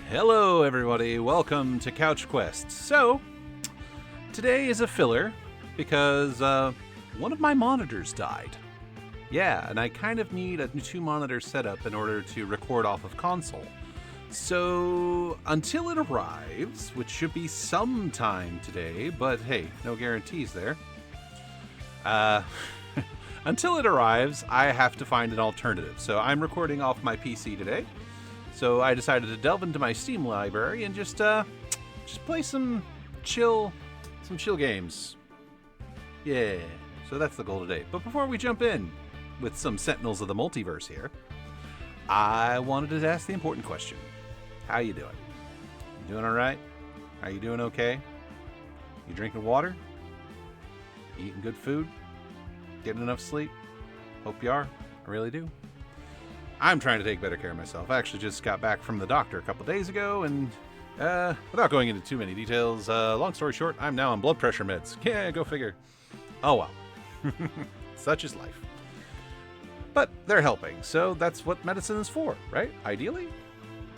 Hello everybody, welcome to Couch Quest. So, today is a filler because one of my monitors died. Yeah, and I kind of need a 2-monitor setup in order to record off of console. So, until it arrives, which should be sometime today, but hey, no guarantees there. Until it arrives, I have to find an alternative. So I'm recording off my PC today. So I decided to delve into my Steam library and just play some chill games. Yeah, so that's the goal today. But before we jump in with some Sentinels of the Multiverse here, I wanted to ask the important question. How you doing? You doing all right? Are you doing okay? You drinking water? Eating good food? Getting enough sleep? Hope you are. I really do. I'm trying to take better care of myself. I actually just got back from the doctor a couple days ago, and without going into too many details, long story short, I'm now on blood pressure meds. Yeah, go figure. Oh well. Such is life. But they're helping, so that's what medicine is for, right? Ideally?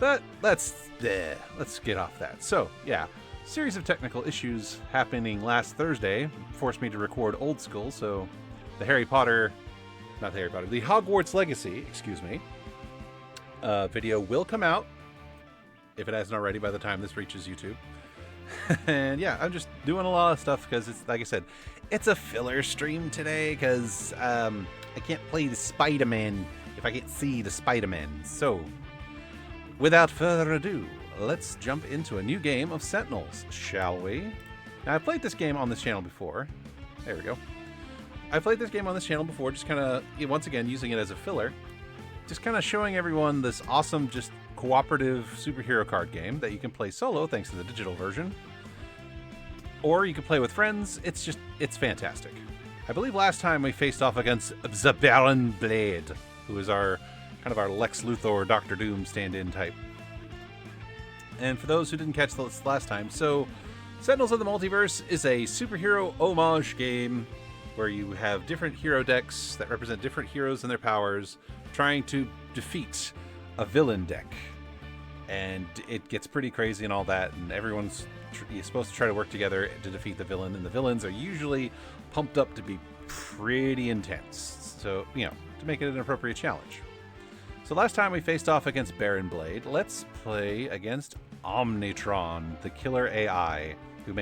But let's get off that. So, yeah. Series of technical issues happening last Thursday forced me to record Old School, so the Hogwarts Legacy, video will come out, if it hasn't already by the time this reaches YouTube. And yeah, I'm just doing a lot of stuff because it's, like I said, it's a filler stream today because I can't play the Spider-Man if I can't see the Spider-Man. So, without further ado, let's jump into a new game of Sentinels, shall we? Now, I've played this game on this channel before. There we go. I've played this game on this channel before, just kind of, once again, using it as a filler. Just kind of showing everyone this awesome, just cooperative superhero card game that you can play solo, thanks to the digital version. Or you can play with friends. It's fantastic. I believe last time we faced off against the Baron Blade, who is our Lex Luthor, Doctor Doom stand-in type. And for those who didn't catch this last time, so Sentinels of the Multiverse is a superhero homage game where you have different hero decks that represent different heroes and their powers trying to defeat a villain deck. And it gets pretty crazy and all that, and everyone's supposed to try to work together to defeat the villain, and the villains are usually pumped up to be pretty intense, so, to make it an appropriate challenge. So last time we faced off against Baron Blade, let's play against Omnitron, the killer AI, who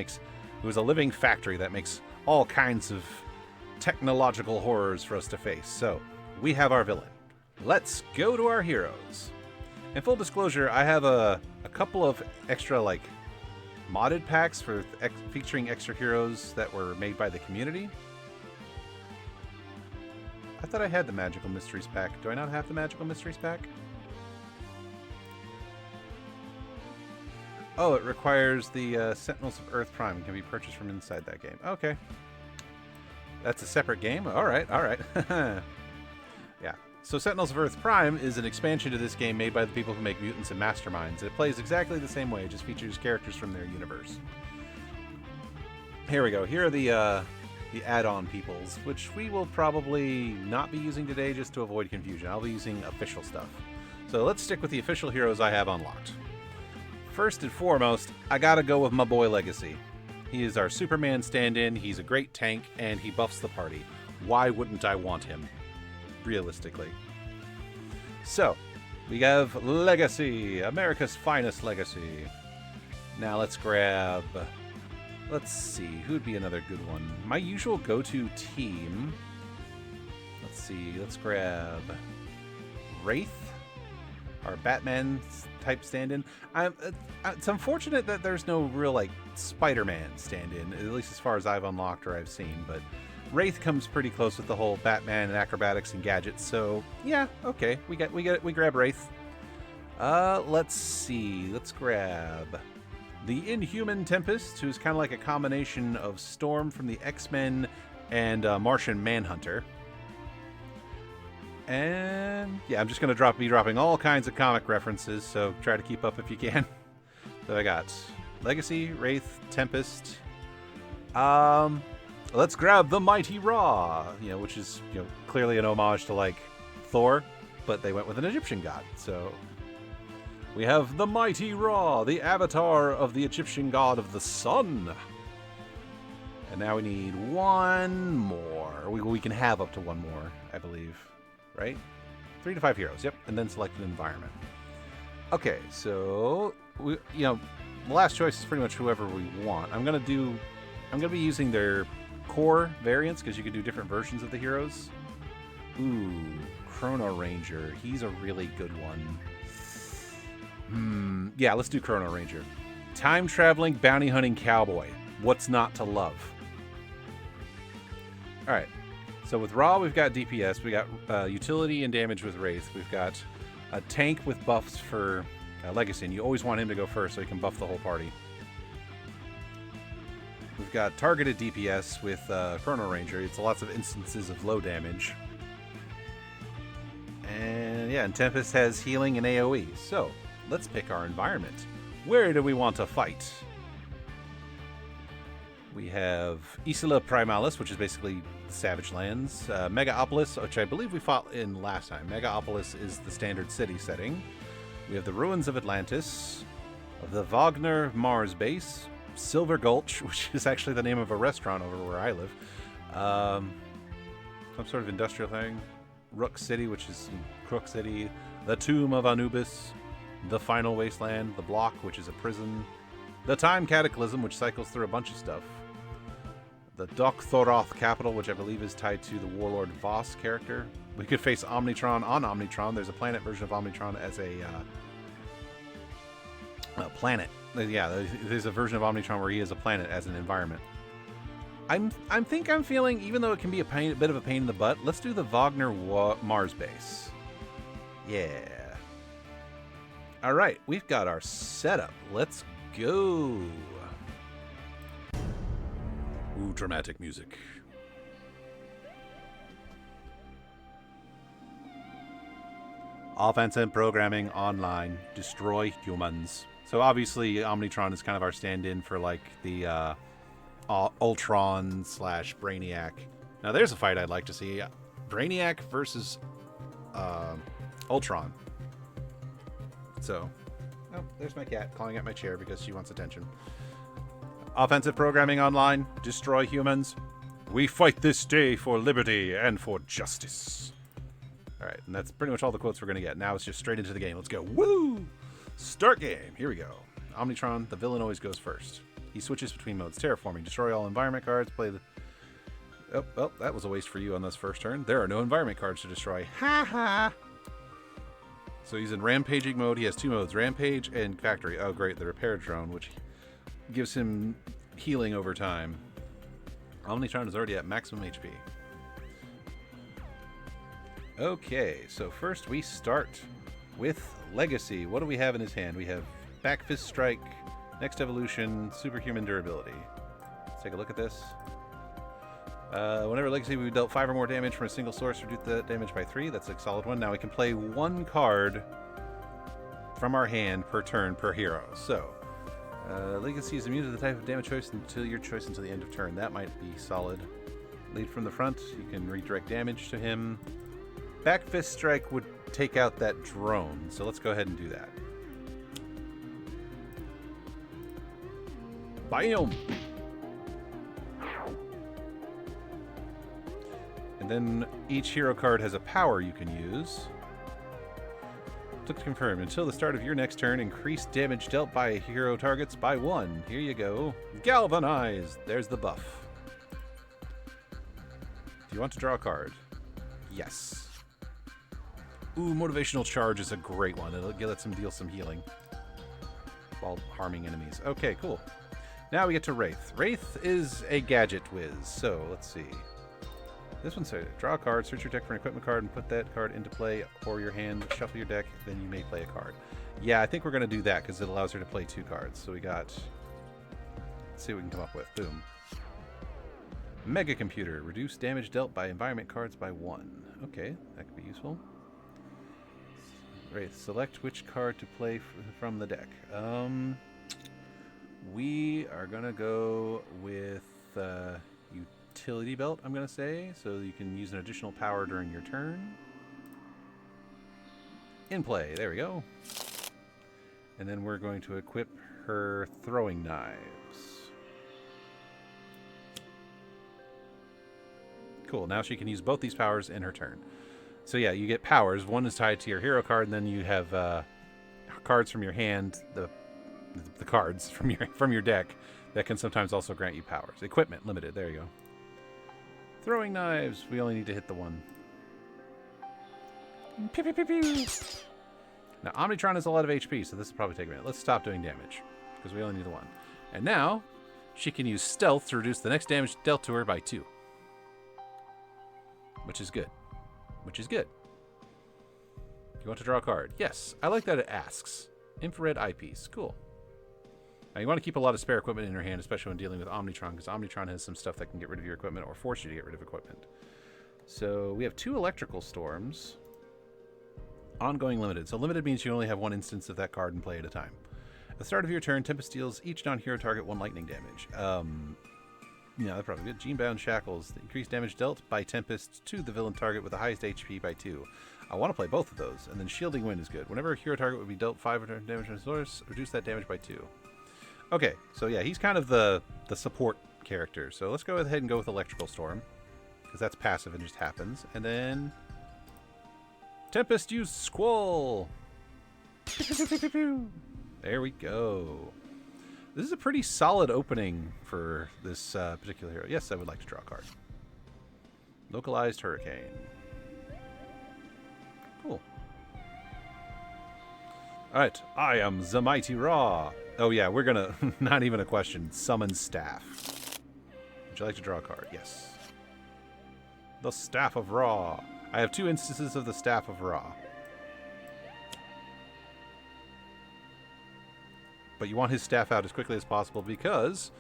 is a living factory that makes all kinds of technological horrors for us to face. So, we have our villain. Let's go to our heroes. In full disclosure, I have a couple of extra, modded packs featuring extra heroes that were made by the community. I thought I had the Magical Mysteries pack. Do I not have the Magical Mysteries pack? Oh, it requires the Sentinels of Earth Prime. It can be purchased from inside that game. Okay. That's a separate game? Alright. Yeah. So Sentinels of Earth Prime is an expansion to this game made by the people who make Mutants and Masterminds. It plays exactly the same way, it just features characters from their universe. Here we go. Here are the add-on peoples, which we will probably not be using today just to avoid confusion. I'll be using official stuff. So let's stick with the official heroes I have unlocked. First and foremost, I gotta go with my boy Legacy. He is our Superman stand-in, he's a great tank, and he buffs the party. Why wouldn't I want him? Realistically. So, we have Legacy, America's finest Legacy. Now let's see, who'd be another good one? My usual go-to team. Let's see, let's grab Wraith, our Batman type stand-in. It's unfortunate that there's no real Spider-Man stand-in, at least as far as I've unlocked or I've seen, but Wraith comes pretty close with the whole Batman and acrobatics and gadgets, so yeah, okay, we grab Wraith. Let's see, let's grab the Inhuman Tempest, who's kind of like a combination of Storm from the X-Men and Martian Manhunter. And yeah, I'm just going to be dropping all kinds of comic references, so try to keep up if you can. So I got Legacy, Wraith, Tempest. Let's grab the Mighty Ra, which is clearly an homage to Thor, but they went with an Egyptian god. So We have the mighty Ra, the avatar of the Egyptian god of the sun. And now we need one more. We can have up to one more, I believe. Right? 3 to 5 heroes, yep. And then select an environment. Okay, so, the last choice is pretty much whoever we want. I'm going to be using their core variants, because you can do different versions of the heroes. Ooh, Chrono Ranger. He's a really good one. Yeah, let's do Chrono Ranger. Time-traveling, bounty-hunting cowboy. What's not to love? Alright, so with Ra, we've got DPS. We got utility and damage with Wraith. We've got a tank with buffs for Legacy, and you always want him to go first so he can buff the whole party. We've got targeted DPS with Chrono Ranger. It's lots of instances of low damage. And yeah, and Tempest has healing and AoE. So, let's pick our environment. Where do we want to fight? We have Isla Primalis, which is basically Savage Lands. Megaopolis, which I believe we fought in last time. Megaopolis is the standard city setting. We have the Ruins of Atlantis, the Wagner Mars Base, Silver Gulch, which is actually the name of a restaurant over where I live. Some sort of industrial thing. Rook City, which is Crook City. The Tomb of Anubis. The Final Wasteland. The Block, which is a prison. The Time Cataclysm, which cycles through a bunch of stuff. The Dokthoroth Capital, which I believe is tied to the Warlord Voss character. We could face Omnitron on Omnitron. There's a planet version of Omnitron as a planet. Yeah, there's a version of Omnitron where he is a planet as an environment. I'm feeling, even though it can be a bit of a pain in the butt, let's do the Wagner Mars Base. Yeah. All right, we've got our setup. Let's go. Ooh, dramatic music. Offensive programming online. Destroy humans. So obviously, Omnitron is kind of our stand-in for like the Ultron / Brainiac. Now there's a fight I'd like to see. Brainiac versus Ultron. So, oh, there's my cat clawing at my chair because she wants attention. Offensive programming online. Destroy humans. We fight this day for liberty and for justice. Alright, and that's pretty much all the quotes we're going to get. Now it's just straight into the game. Let's go. Woo! Start game. Here we go. Omnitron, the villain, always goes first. He switches between modes. Terraforming. Destroy all environment cards. Play the... Oh, well, that was a waste for you on this first turn. There are no environment cards to destroy. Ha ha! So he's in rampaging mode. He has 2 modes. Rampage and Factory. Oh, great. The repair drone, which gives him healing over time. Omnitron is already at maximum HP. Okay, so first we start with Legacy. What do we have in his hand? We have Back Fist Strike, Next Evolution, Superhuman Durability. Let's take a look at this. Whenever Legacy we dealt 5 or more damage from a single source, reduce the damage by 3. That's a solid one. Now we can play 1 card from our hand per turn per hero. So, Legacy is immune to the type of damage choice until your choice until the end of turn. That might be solid. Lead from the front. You can redirect damage to him. Back Fist Strike would take out that drone, so let's go ahead and do that. Bam! And then each hero card has a power you can use. Click to confirm. Until the start of your next turn, increase damage dealt by hero targets by 1. Here you go. Galvanize! There's the buff. Do you want to draw a card? Yes. Ooh, Motivational Charge is a great one. It'll let him deal some healing while harming enemies. Okay, cool. Now we get to Wraith. Wraith is a gadget whiz, so let's see. This one says, draw a card, search your deck for an equipment card, and put that card into play or your hand, shuffle your deck, then you may play a card. Yeah, I think we're going to do that because it allows her to play 2 cards. So we got, let's see what we can come up with. Boom. Mega Computer. Reduce damage dealt by environment cards by 1. Okay, that could be useful. Wraith. Select which card to play from the deck. We are going to go with Utility Belt, I'm going to say, so you can use an additional power during your turn. In play, there we go. And then we're going to equip her throwing knives. Cool. Now she can use both these powers in her turn. So yeah, you get powers. One is tied to your hero card, and then you have cards from your hand, the cards from your deck that can sometimes also grant you powers. Equipment limited. There you go. Throwing knives. We only need to hit the one. Pew, pew, pew, pew. Now, Omnitron has a lot of HP, so this will probably take a minute. Let's stop doing damage, because we only need the one. And now, she can use Stealth to reduce the next damage dealt to her by 2. Which is good. Which is good. You want to draw a card? Yes. I like that it asks. Infrared eyepiece. Cool. Now, you want to keep a lot of spare equipment in your hand, especially when dealing with Omnitron, because Omnitron has some stuff that can get rid of your equipment or force you to get rid of equipment. So, we have 2 electrical storms. Ongoing limited. So limited means you only have one instance of that card in play at a time. At the start of your turn, Tempest deals each non-hero target 1 lightning damage. Yeah, that's probably good. Genebound Shackles. The increased damage dealt by Tempest to the villain target with the highest HP by 2. I want to play both of those. And then Shielding Wind is good. Whenever a hero target would be dealt 500 damage from source, reduce that damage by 2. Okay, so yeah, he's kind of the support character. So let's go ahead and go with Electrical Storm, because that's passive and just happens. And then Tempest, use Squall. There we go. This is a pretty solid opening for this particular hero. Yes, I would like to draw a card. Localized Hurricane. Cool. Alright, I am the Mighty Ra. Oh yeah, we're gonna, not even a question, summon Staff. Would you like to draw a card? Yes. The Staff of Ra. I have 2 instances of the Staff of Ra. But you want his staff out as quickly as possible because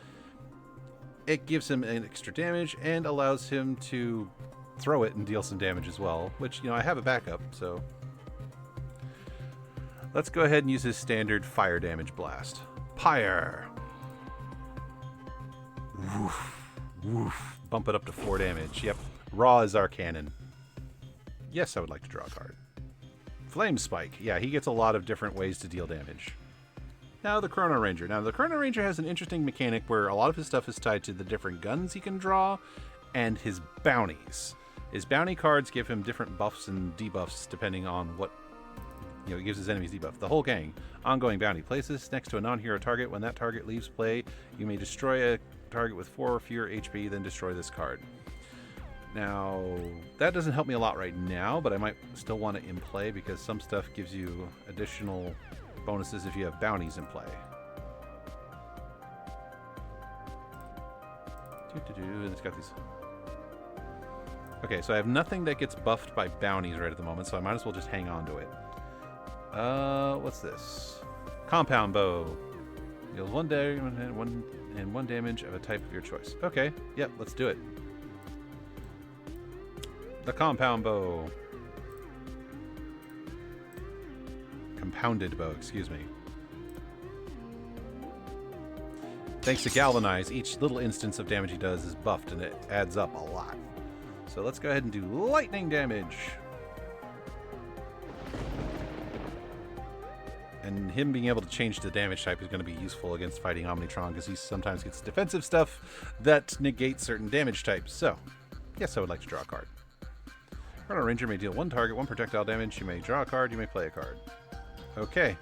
it gives him an extra damage and allows him to throw it and deal some damage as well, which, you know, I have a backup, so. Let's go ahead and use his standard fire damage blast. Pyre! Woof. Woof. Bump it up to 4 damage. Yep. Ra is our cannon. Yes, I would like to draw a card. Flame Spike. Yeah, he gets a lot of different ways to deal damage. Now the Chrono Ranger. Now the Chrono Ranger has an interesting mechanic where a lot of his stuff is tied to the different guns he can draw and his bounties. His bounty cards give him different buffs and debuffs depending on what, you know, it gives his enemies debuff. The whole gang. Ongoing bounty. Place this next to a non-hero target. When that target leaves play, you may destroy a target with 4 or fewer HP, then destroy this card. Now, that doesn't help me a lot right now, but I might still want it in play because some stuff gives you additional bonuses if you have bounties in play. And it's got these. Okay, so I have nothing that gets buffed by bounties right at the moment, so I might as well just hang on to it. What's this? Compound Bow. Deals 1 damage and 1 damage of a type of your choice. Okay, yep, let's do it. The Compound Bow. Compounded Bow, excuse me. Thanks to Galvanize, each little instance of damage he does is buffed, and it adds up a lot. So let's go ahead and do lightning damage. And him being able to change the damage type is going to be useful against fighting Omnitron, because he sometimes gets defensive stuff that negates certain damage types. So, yes, I would like to draw a card. Chrono Ranger may deal 1 target, 1 projectile damage. You may draw a card, you may play a card. Okay.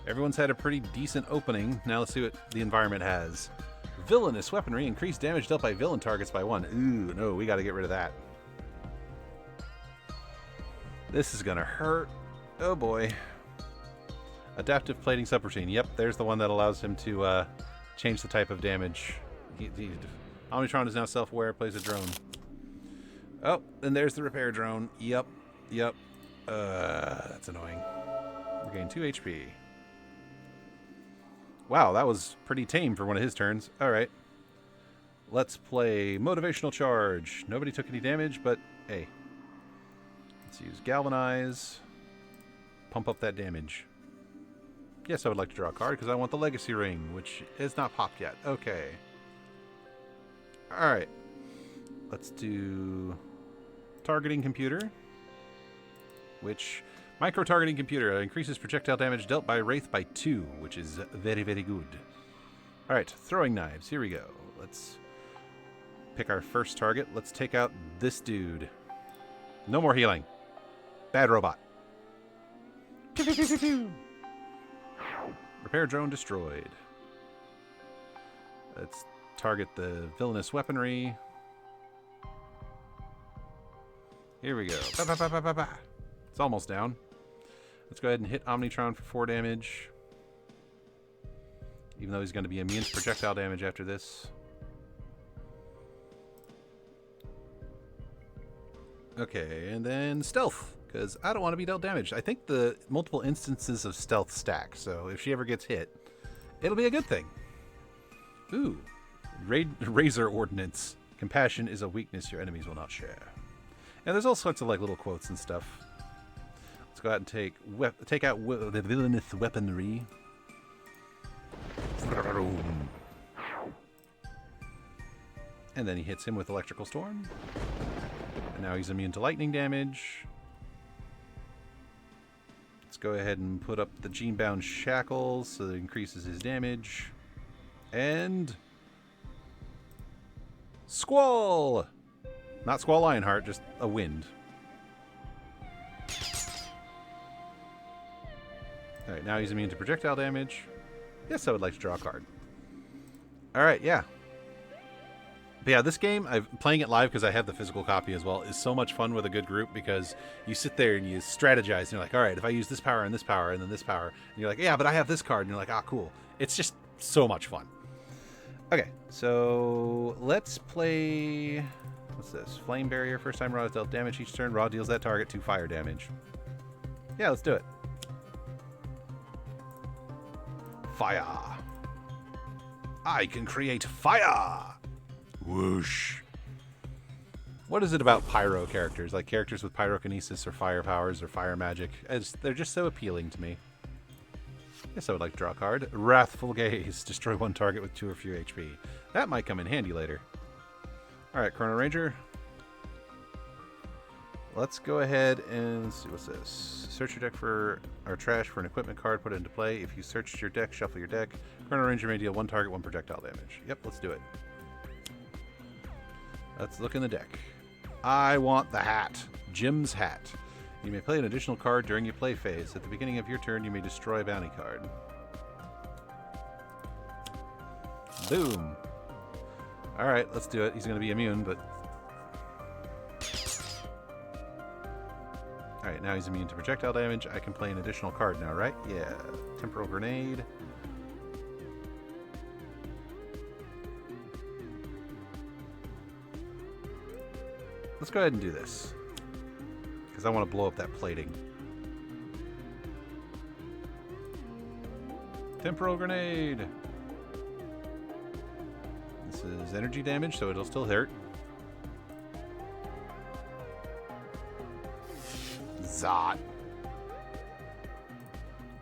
Everyone's had a pretty decent opening. Now let's see what the environment has. Villainous weaponry. Increased damage dealt by villain targets by 1. Ooh, no, we got to get rid of that. This is going to hurt. Oh, boy. Adaptive plating subroutine. Yep, there's the one that allows him to change the type of damage. Omnitron is now self-aware, plays a drone. Oh, and there's the repair drone. Yep. That's annoying. We're getting 2 HP. Wow, that was pretty tame for one of his turns. Alright. Let's play Motivational Charge. Nobody took any damage, but hey. Let's use Galvanize. Pump up that damage. Yes, I would like to draw a card because I want the Legacy Ring, which is not popped yet. Okay. Alright. Let's do Targeting Computer, which Micro-targeting computer increases projectile damage dealt by Wraith by 2, which is very, very good. Alright, throwing knives. Here we go. Let's pick our first target. Let's take out this dude. No more healing. Bad robot. Repair drone destroyed. Let's target the villainous weaponry. Here we go. Ba, ba, ba, ba, ba, ba. It's almost down. Let's go ahead and hit Omnitron for 4 damage. Even though he's going to be immune to projectile damage after this. Okay, and then stealth, because I don't want to be dealt damage. I think the multiple instances of stealth stack, so if she ever gets hit, it'll be a good thing. Ooh, Razor Ordnance. Compassion is a weakness your enemies will not share. And there's all sorts of like little quotes and stuff. Let's go out and take out the villainous weaponry. And then he hits him with Electrical Storm. And now he's immune to lightning damage. Let's go ahead and put up the Gene-bound Shackles so that it increases his damage. And Squall! Not Squall Lionheart, just a wind. Alright, now he's immune to projectile damage. Yes, I would like to draw a card. Alright, yeah. But yeah, this game, I'm playing it live because I have the physical copy as well, is so much fun with a good group because you sit there and you strategize and you're like, alright, if I use this power and then this power, and you're like, yeah, but I have this card, and you're like, ah, cool. It's just so much fun. Okay, so let's play... What's this? Flame Barrier. First time Raw is dealt damage each turn. Raw deals that target 2 fire damage. Yeah, let's do it. Fire. I can create fire. Whoosh. What is it about pyro characters? Like characters with pyrokinesis or fire powers or fire magic. They're just so appealing to me. Yes, I would like to draw a card. Wrathful Gaze. Destroy 1 target with 2 or fewer HP. That might come in handy later. Alright, Chrono Ranger. Let's go ahead and see what's this. Search your deck for our trash for an equipment card, put it into play. If you searched your deck, shuffle your deck. Chrono Ranger may deal 1 target, 1 projectile damage. Yep, let's do it. Let's look in the deck. I want the hat. Jim's hat. You may play an additional card during your play phase. At the beginning of your turn, you may destroy a bounty card. Boom. Alright, let's do it. He's going to be immune, but... Alright, now he's immune to projectile damage. I can play an additional card now, right? Yeah. Temporal Grenade. Let's go ahead and do this. Because I want to blow up that plating. Temporal Grenade! This is energy damage, so it'll still hurt. Zot.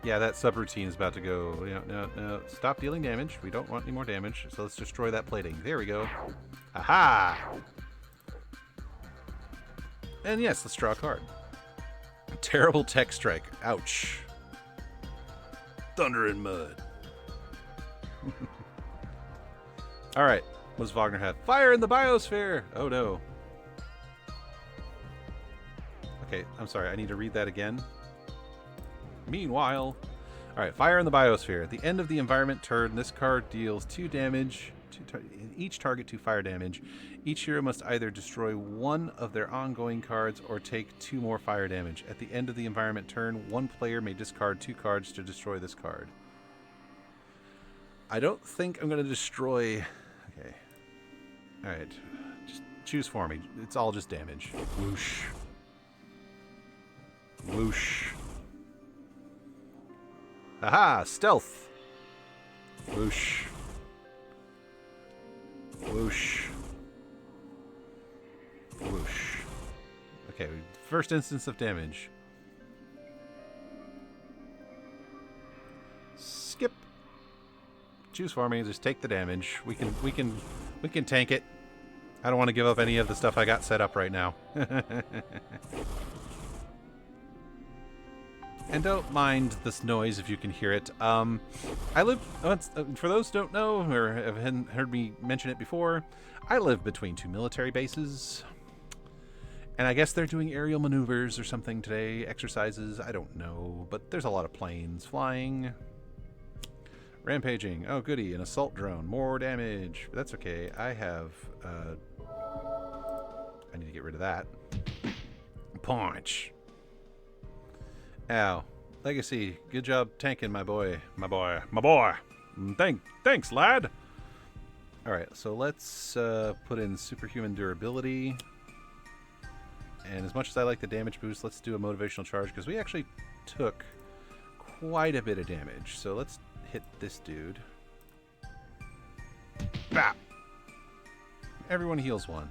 Yeah, that subroutine is about to go. No. Stop dealing damage. We don't want any more damage, so let's destroy that plating. There we go. Aha! And yes, let's draw a card. Terrible Tech Strike. Ouch. Thunder and Mud. Alright, what does Wagner have? Fire in the Biosphere! Oh no. Okay, I'm sorry, I need to read that again. Meanwhile... Alright, Fire in the Biosphere. At the end of the environment turn, this card deals 2 damage. Each target 2 fire damage. Each hero must either destroy 1 of their ongoing cards or take 2 more fire damage. At the end of the environment turn, 1 player may discard 2 cards to destroy this card. I don't think I'm going to destroy... Okay. Alright. Just choose for me. It's all just damage. Whoosh. Whoosh. Aha! Stealth! Whoosh. Whoosh. Whoosh. Okay, first instance of damage. Skip. Choose for me. Just take the damage. We can tank it. I don't want to give up any of the stuff I got set up right now. And don't mind this noise if you can hear it. I live, for those who don't know or haven't heard me mention it before, I live between 2 military bases. And I guess they're doing aerial maneuvers or something today, exercises, I don't know. But there's a lot of planes flying. Rampaging, oh goody, an assault drone, more damage. That's okay, I have, I need to get rid of that. Punch. Ow. Legacy, good job tanking, my boy. My boy. My boy. Thanks, lad. Alright, so let's put in superhuman durability. And as much as I like the damage boost, let's do a motivational charge, because we actually took quite a bit of damage. So let's hit this dude. Bap! Everyone heals 1.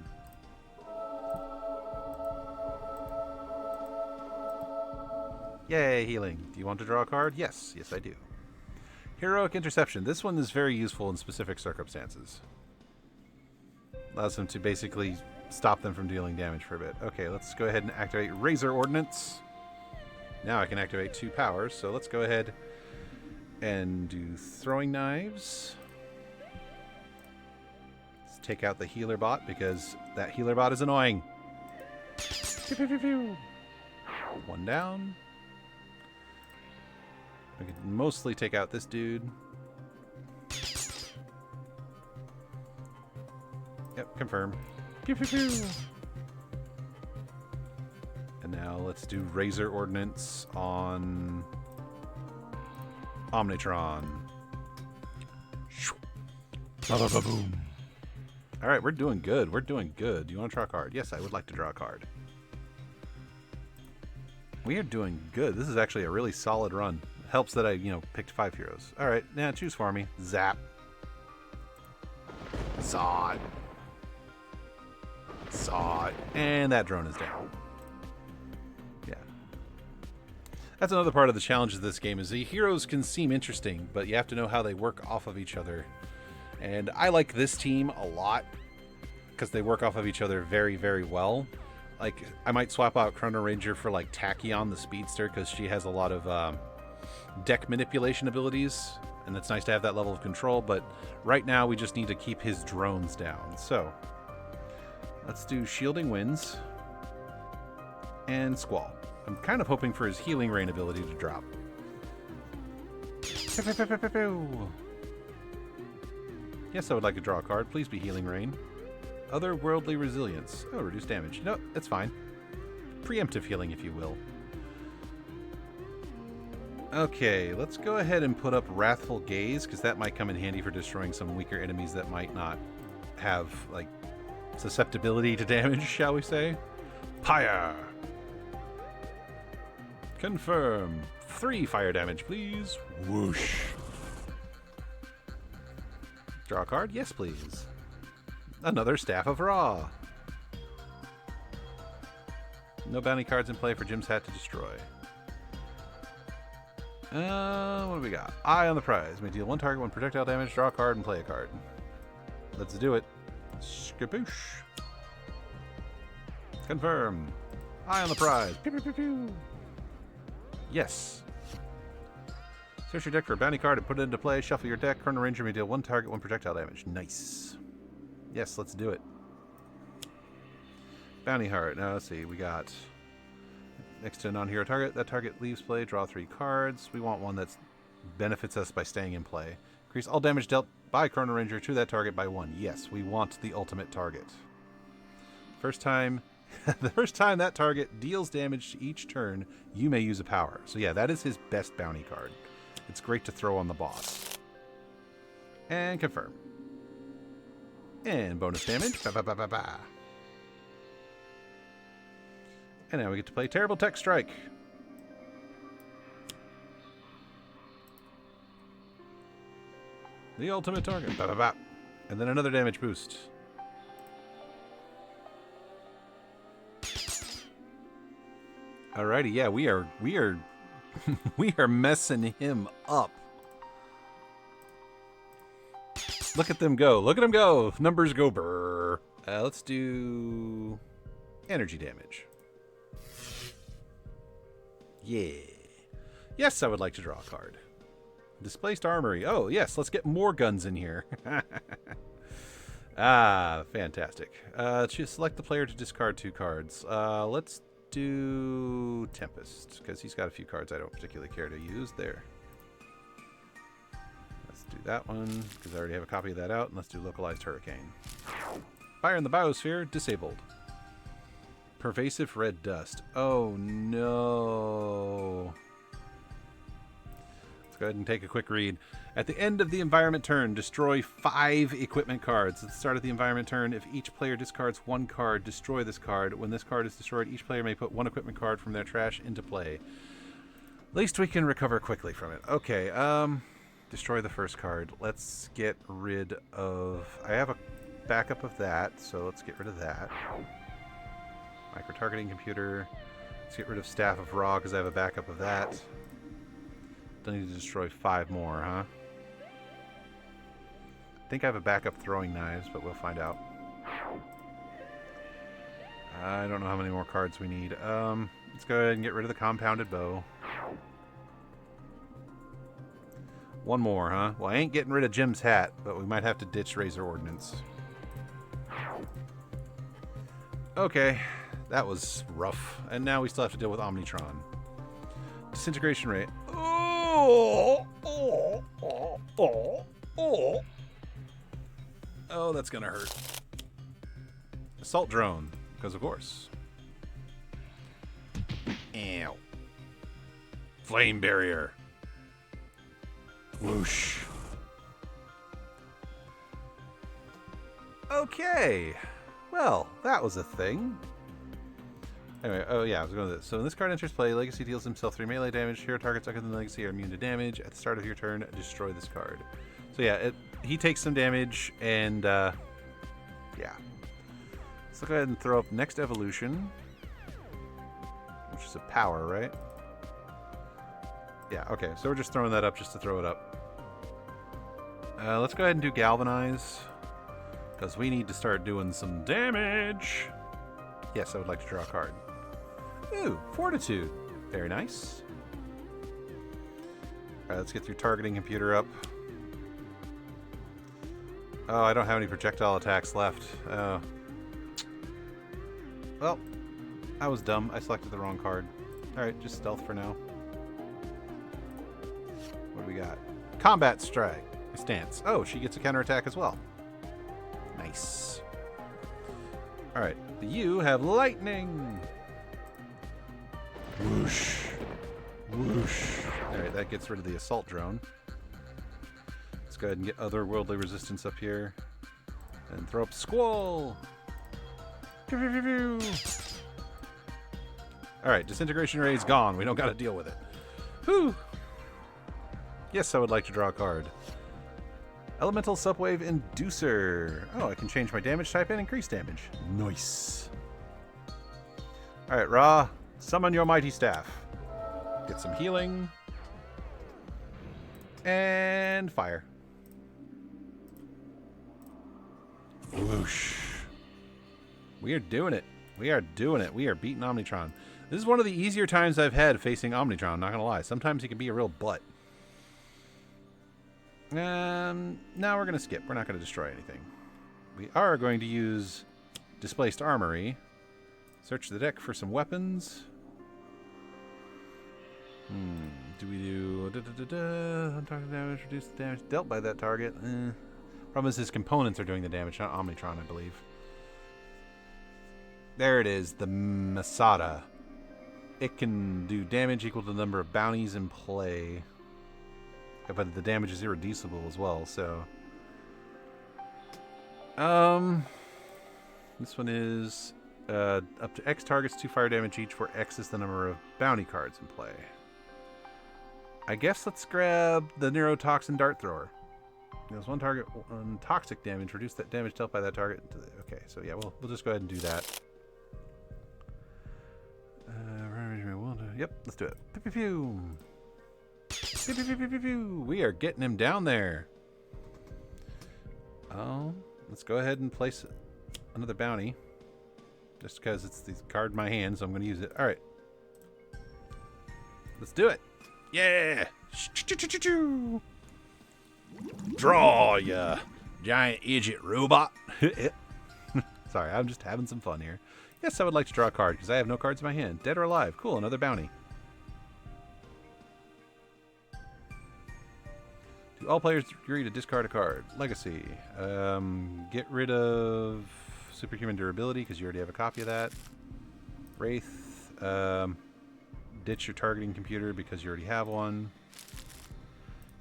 Yay, healing. Do you want to draw a card? Yes. Yes, I do. Heroic Interception. This one is very useful in specific circumstances. Allows them to basically stop them from dealing damage for a bit. Okay, let's go ahead and activate Razor Ordnance. Now I can activate 2 powers, so let's go ahead and do Throwing Knives. Let's take out the healer bot, because that healer bot is annoying. Pew, pew, pew, pew. 1 down. I could mostly take out this dude. Yep, confirm. Pew, pew, pew. And now let's do Razor Ordnance on Omnitron. Alright, we're doing good. We're doing good. Do you want to draw a card? Yes, I would like to draw a card. We are doing good. This is actually a really solid run. Helps that I, picked 5 heroes. Alright, now choose for me. Zap. Saw it. Saw it. And that drone is down. Yeah. That's another part of the challenge of this game, is the heroes can seem interesting, but you have to know how they work off of each other. And I like this team a lot, because they work off of each other very, very well. Like, I might swap out Chrono Ranger for, like, Tachyon the Speedster, because she has a lot of deck manipulation abilities, and it's nice to have that level of control, but right now we just need to keep his drones down. So, let's do Shielding Winds and Squall. I'm kind of hoping for his Healing Rain ability to drop. Yes, I would like to draw a card. Please be Healing Rain. Otherworldly Resilience. Oh, reduce damage. No, that's fine. Preemptive healing, if you will. Okay, let's go ahead and put up Wrathful Gaze, because that might come in handy for destroying some weaker enemies that might not have, like, susceptibility to damage, shall we say. Pyre! Confirm. 3 fire damage, please. Whoosh. Draw a card? Yes, please. Another Staff of Ra. No bounty cards in play for Jim's Hat to destroy. What do we got? Eye on the prize. May deal 1 target, 1 projectile damage, draw a card, and play a card. Let's do it. Skaboosh. Confirm. Eye on the prize. Pew, pew, pew, pew. Yes. Search your deck for a bounty card and put it into play. Shuffle your deck. Chrono Ranger may deal 1 target, 1 projectile damage. Nice. Yes, let's do it. Bounty Heart. Now, let's see. We got next to a non-hero target. That target leaves play. Draw 3 cards. We want one that benefits us by staying in play. Increase all damage dealt by Chrono Ranger to that target by 1. Yes, we want the ultimate target. First time, the first time that target deals damage to each turn, you may use a power. So yeah, that is his best bounty card. It's great to throw on the boss. And confirm. And bonus damage. Ba, ba, ba, ba, ba. And now we get to play Terrible Tech Strike. The ultimate target. Ba, ba, ba. And then another damage boost. Alrighty, yeah, we are we are messing him up. Look at them go. Look at them go. Numbers go brrr. Let's do energy damage. Yeah. Yes, I would like to draw a card. Displaced Armory. Oh, yes, let's get more guns in here. Ah, fantastic. Just select the player to discard 2 cards. Let's do Tempest, because he's got a few cards I don't particularly care to use there. Let's do that one, because I already have a copy of that out, and let's do Localized Hurricane. Fire in the Biosphere, disabled. Pervasive Red Dust. Oh, no. Let's go ahead and take a quick read. At the end of the environment turn, destroy 5 equipment cards. At the start of the environment turn, if each player discards 1 card, destroy this card. When this card is destroyed, each player may put 1 equipment card from their trash into play. At least we can recover quickly from it. Okay, destroy the first card. Let's get rid of... I have a backup of that, so let's get rid of that. Micro-targeting computer. Let's get rid of Staff of Ra, because I have a backup of that. Don't need to destroy 5 more, huh? I think I have a backup throwing knives, but we'll find out. I don't know how many more cards we need. Let's go ahead and get rid of the compounded bow. 1 more, huh? Well, I ain't getting rid of Jim's hat, but we might have to ditch Razor Ordnance. Okay, that was rough. And now we still have to deal with Omnitron. Disintegration rate. Oh, that's gonna hurt. Assault drone, because of course. Ow. Flame barrier. Whoosh. Okay. Well, that was a thing. Anyway, oh yeah, I was going to this. So when this card enters play, Legacy deals himself 3 melee damage. Hero targets other than Legacy are immune to damage. At the start of your turn, destroy this card. So yeah, he takes some damage, and yeah. So go ahead and throw up next evolution, which is a power, right? Yeah, okay, so we're just throwing that up just to throw it up. Let's go ahead and do Galvanize, because we need to start doing some damage. Yes, I would like to draw a card. Ooh, Fortitude. Very nice. Alright, let's get through targeting computer up. Oh, I don't have any projectile attacks left. Oh. Well, I was dumb. I selected the wrong card. Alright, just stealth for now. What do we got? Combat Strike. Stance. Oh, she gets a counterattack as well. Nice. Alright, you have lightning. Whoosh. Whoosh. Alright, that gets rid of the assault drone. Let's go ahead and get otherworldly resistance up here. And throw up Squall. Alright, disintegration ray is gone. We don't gotta deal with it. Whew. Yes, I would like to draw a card. Elemental Subwave Inducer. Oh, I can change my damage type and increase damage. Nice. Alright, Ra. Summon your mighty staff. Get some healing. And fire. Whoosh. We are doing it. We are doing it. We are beating Omnitron. This is one of the easier times I've had facing Omnitron, not gonna lie. Sometimes he can be a real butt. Now we're going to skip. We're not going to destroy anything. We are going to use Displaced Armory. Search the deck for some weapons. Do we do... Target damage, reduce the damage dealt by that target. Problem is his components are doing the damage, not Omnitron, I believe. There it is, the Masada. It can do damage equal to the number of bounties in play. But the damage is irreducible as well, so... This one is up to X targets 2 fire damage each, where X is the number of bounty cards in play. I guess let's grab the Neurotoxin Dart Thrower. There's 1 target, 1 toxic damage. Reduce that damage dealt by that target. Okay, so yeah, we'll just go ahead and do that. Yep, let's do it. Pew, pew, pew. Pew, pew, pew, pew, pew, pew. We are getting him down there. Let's go ahead and place another bounty. Just because it's the card in my hand, so I'm going to use it. Alright. Let's do it. Yeah! Draw, ya giant idiot robot. Sorry, I'm just having some fun here. Yes, I would like to draw a card, because I have no cards in my hand. Dead or alive. Cool, another bounty. Do all players agree to discard a card? Legacy. Get rid of superhuman durability, because you already have a copy of that. Wraith. Ditch your targeting computer, because you already have one.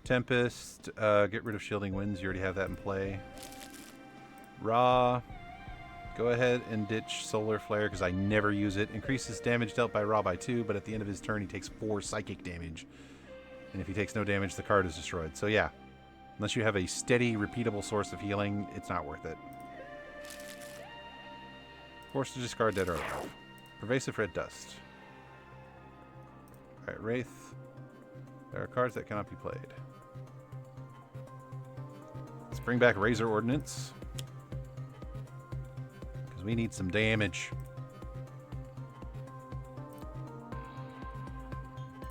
Tempest. Get rid of shielding winds, you already have that in play. Ra. Go ahead and ditch Solar Flare, because I never use it. Increases damage dealt by Ra by 2, but at the end of his turn he takes 4 psychic damage. And if he takes no damage, the card is destroyed. So yeah, unless you have a steady, repeatable source of healing, it's not worth it. Forced to discard Dead or Alive. Pervasive Red Dust. Alright, Wraith. There are cards that cannot be played. Let's bring back Razor Ordnance. Because we need some damage.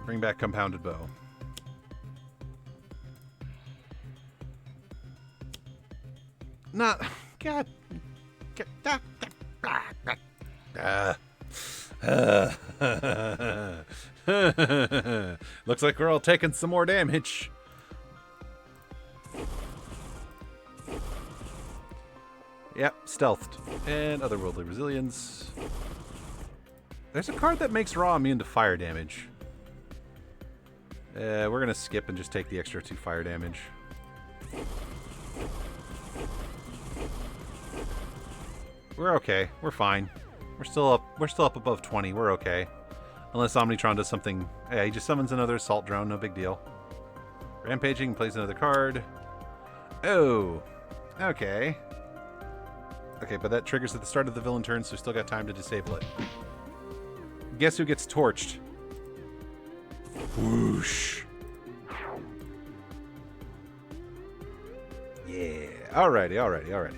Bring back Compounded Bow. Not... God... Looks like we're all taking some more damage. Yep, stealthed. And Otherworldly Resilience. There's a card that makes Raw immune to fire damage. We're going to skip and just take the extra 2 fire damage. We're okay. We're fine. We're still up above 20. We're okay. Unless Omnitron does something. Yeah, he just summons another assault drone. No big deal. Rampaging, plays another card. Oh. Okay. Okay, but that triggers at the start of the villain turn, so we still got time to disable it. Guess who gets torched? Whoosh. Yeah. Alrighty.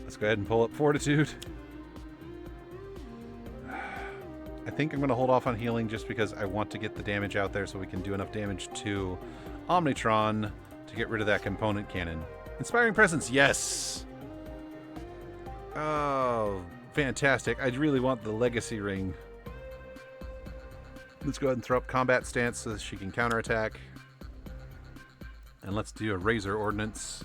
Let's go ahead and pull up Fortitude. I think I'm going to hold off on healing just because I want to get the damage out there so we can do enough damage to Omnitron to get rid of that component cannon. Inspiring Presence, yes! Oh, fantastic. I really want the Legacy Ring. Let's go ahead and throw up Combat Stance so that she can counterattack. And let's do a Razor Ordnance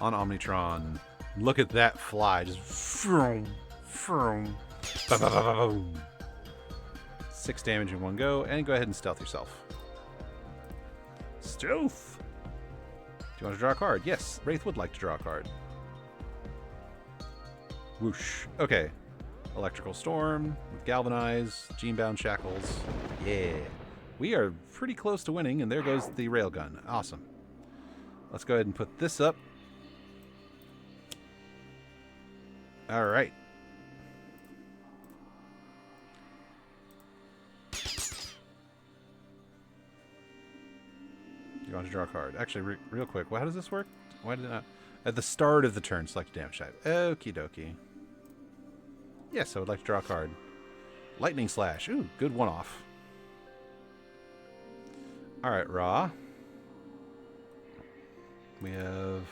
on Omnitron. Look at that fly. Just vroom, vroom, ba ba ba ba boom. 6 damage in one go, and go ahead and stealth yourself. Stealth! Do you want to draw a card? Yes, Wraith would like to draw a card. Whoosh. Okay. Electrical Storm, with Galvanize, Gene-Bound Shackles. Yeah. We are pretty close to winning, and there goes the Railgun. Awesome. Let's go ahead and put this up. Alright. You want to draw a card? Actually, real quick, how does this work? Why did it not? At the start of the turn, select damage type. Okie dokie. Yes, I would like to draw a card. Lightning Slash. Ooh, good one-off. Alright, Ra. We have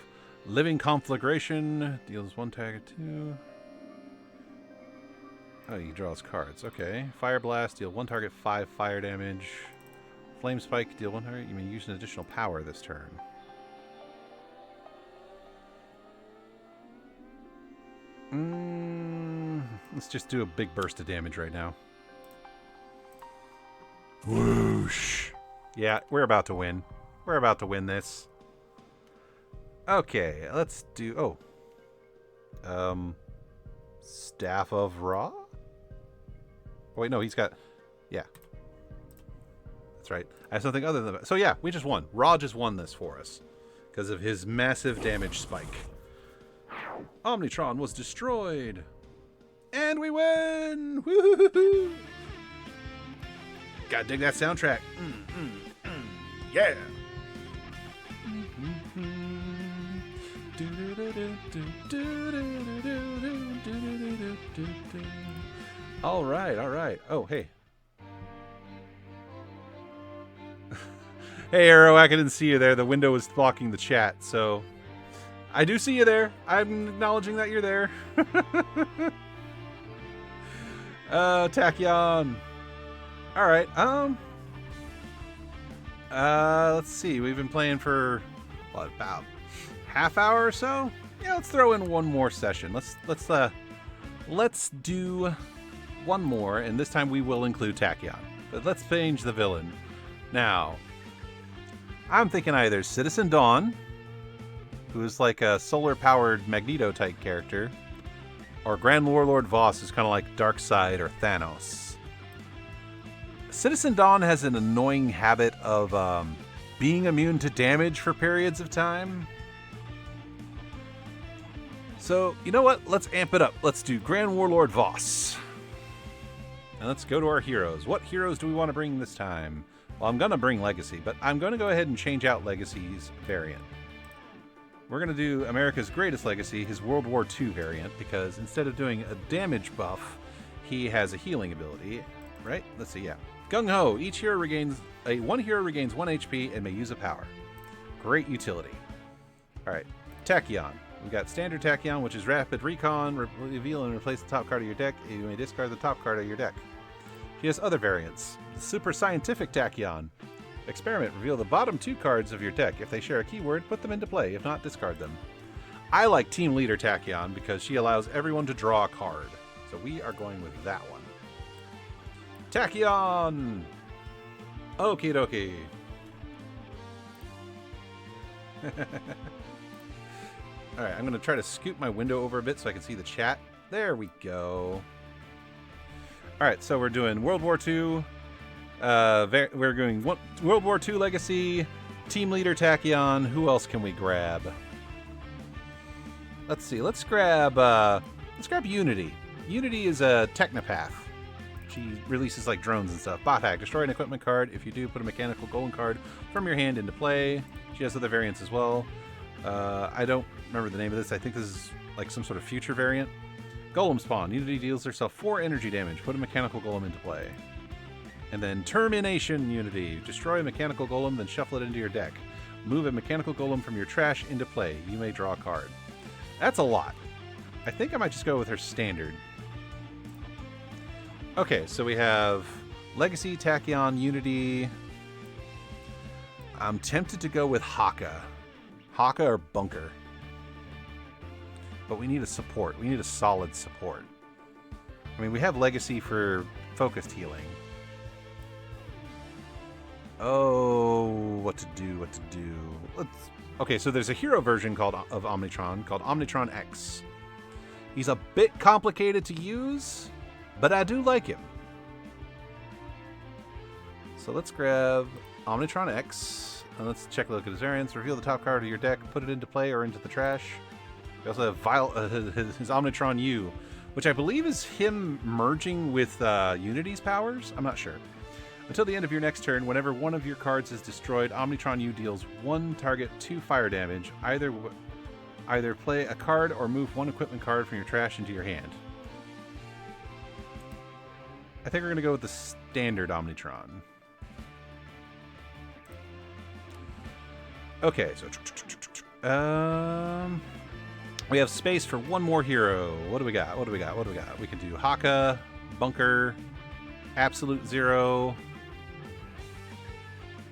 Living Conflagration. Deals 1 target 2. Oh, he draws cards. Okay. Fire Blast. Deal 1 target 5 fire damage. Flame Spike. Deal 1 target. You may use an additional power this turn. Let's just do a big burst of damage right now. Whoosh. Yeah, we're about to win. We're about to win this. Okay, let's do... Oh. Staff of Ra? Oh, wait, no, he's got... Yeah. That's right. I have something other than that. So yeah, we just won. Ra just won this for us. Because of his massive damage spike. Omnitron was destroyed. And we win! Woo-hoo-hoo-hoo! Gotta dig that soundtrack. Yeah! Alright. Oh, hey. Hey, Aerowhack, I didn't see you there. The window was blocking the chat, so I do see you there. I'm acknowledging that you're there. Tachyon. All right. Let's see. We've been playing for what, about half hour or so? Yeah, let's throw in one more session. Let's do one more, and this time we will include Tachyon. But let's change the villain. Now, I'm thinking either Citizen Dawn, who's like a solar-powered Magneto-type character, or Grand Warlord Voss, who's kind of like Darkseid or Thanos. Citizen Dawn has an annoying habit of being immune to damage for periods of time. So, you know what? Let's amp it up. Let's do Grand Warlord Voss. And let's go to our heroes. What heroes do we want to bring this time? Well, I'm going to bring Legacy, but I'm going to go ahead and change out Legacy's variant. We're going to do America's Greatest Legacy, his World War II variant, because instead of doing a damage buff, he has a healing ability, right? Let's see, yeah. Gung Ho, one hero regains 1 HP and may use a power. Great utility. All right, Tachyon. We've got Standard Tachyon, which is Rapid Recon, reveal and replace the top card of your deck. You may discard the top card of your deck. She has other variants. The Super Scientific Tachyon. Experiment. Reveal the bottom 2 cards of your deck. If they share a keyword, put them into play. If not, discard them. I like Team Leader Tachyon because she allows everyone to draw a card. So we are going with that one. Tachyon! Okie dokie. Alright, I'm going to try to scoot my window over a bit so I can see the chat. There we go. Alright, so we're doing World War II. We're doing World War II Legacy, Team Leader Tachyon. Who else can we grab? Let's see. Let's grab Unity. Unity is a Technopath. She releases like drones and stuff. Bot hack. Destroy an equipment card. If you do, put a mechanical golem card from your hand into play. She has other variants as well. I don't remember the name of this. I think this is like some sort of future variant. Golem Spawn. Unity deals herself 4 energy damage. Put a mechanical golem into play. And then Termination Unity. Destroy a mechanical golem, then shuffle it into your deck. Move a mechanical golem from your trash into play. You may draw a card. That's a lot. I think I might just go with her standard. Okay, so we have Legacy, Tachyon, Unity. I'm tempted to go with Haka. Haka or Bunker. But we need a support. We need a solid support. I mean, we have Legacy for focused healing. Oh, what to do, Okay, so there's a hero version of Omnitron called Omnitron X. He's a bit complicated to use, but I do like him. So let's grab Omnitron X, and let's check a look at his variants. Reveal the top card of your deck, put it into play or into the trash. We also have his Omnitron U, which I believe is him merging with Unity's powers. I'm not sure. Until the end of your next turn, whenever one of your cards is destroyed, Omnitron U deals 1 target 2 fire damage. Either play a card or move 1 equipment card from your trash into your hand. I think we're going to go with the standard Omnitron. Okay, so we have space for one more hero. What do we got? We can do Haka, Bunker, Absolute Zero,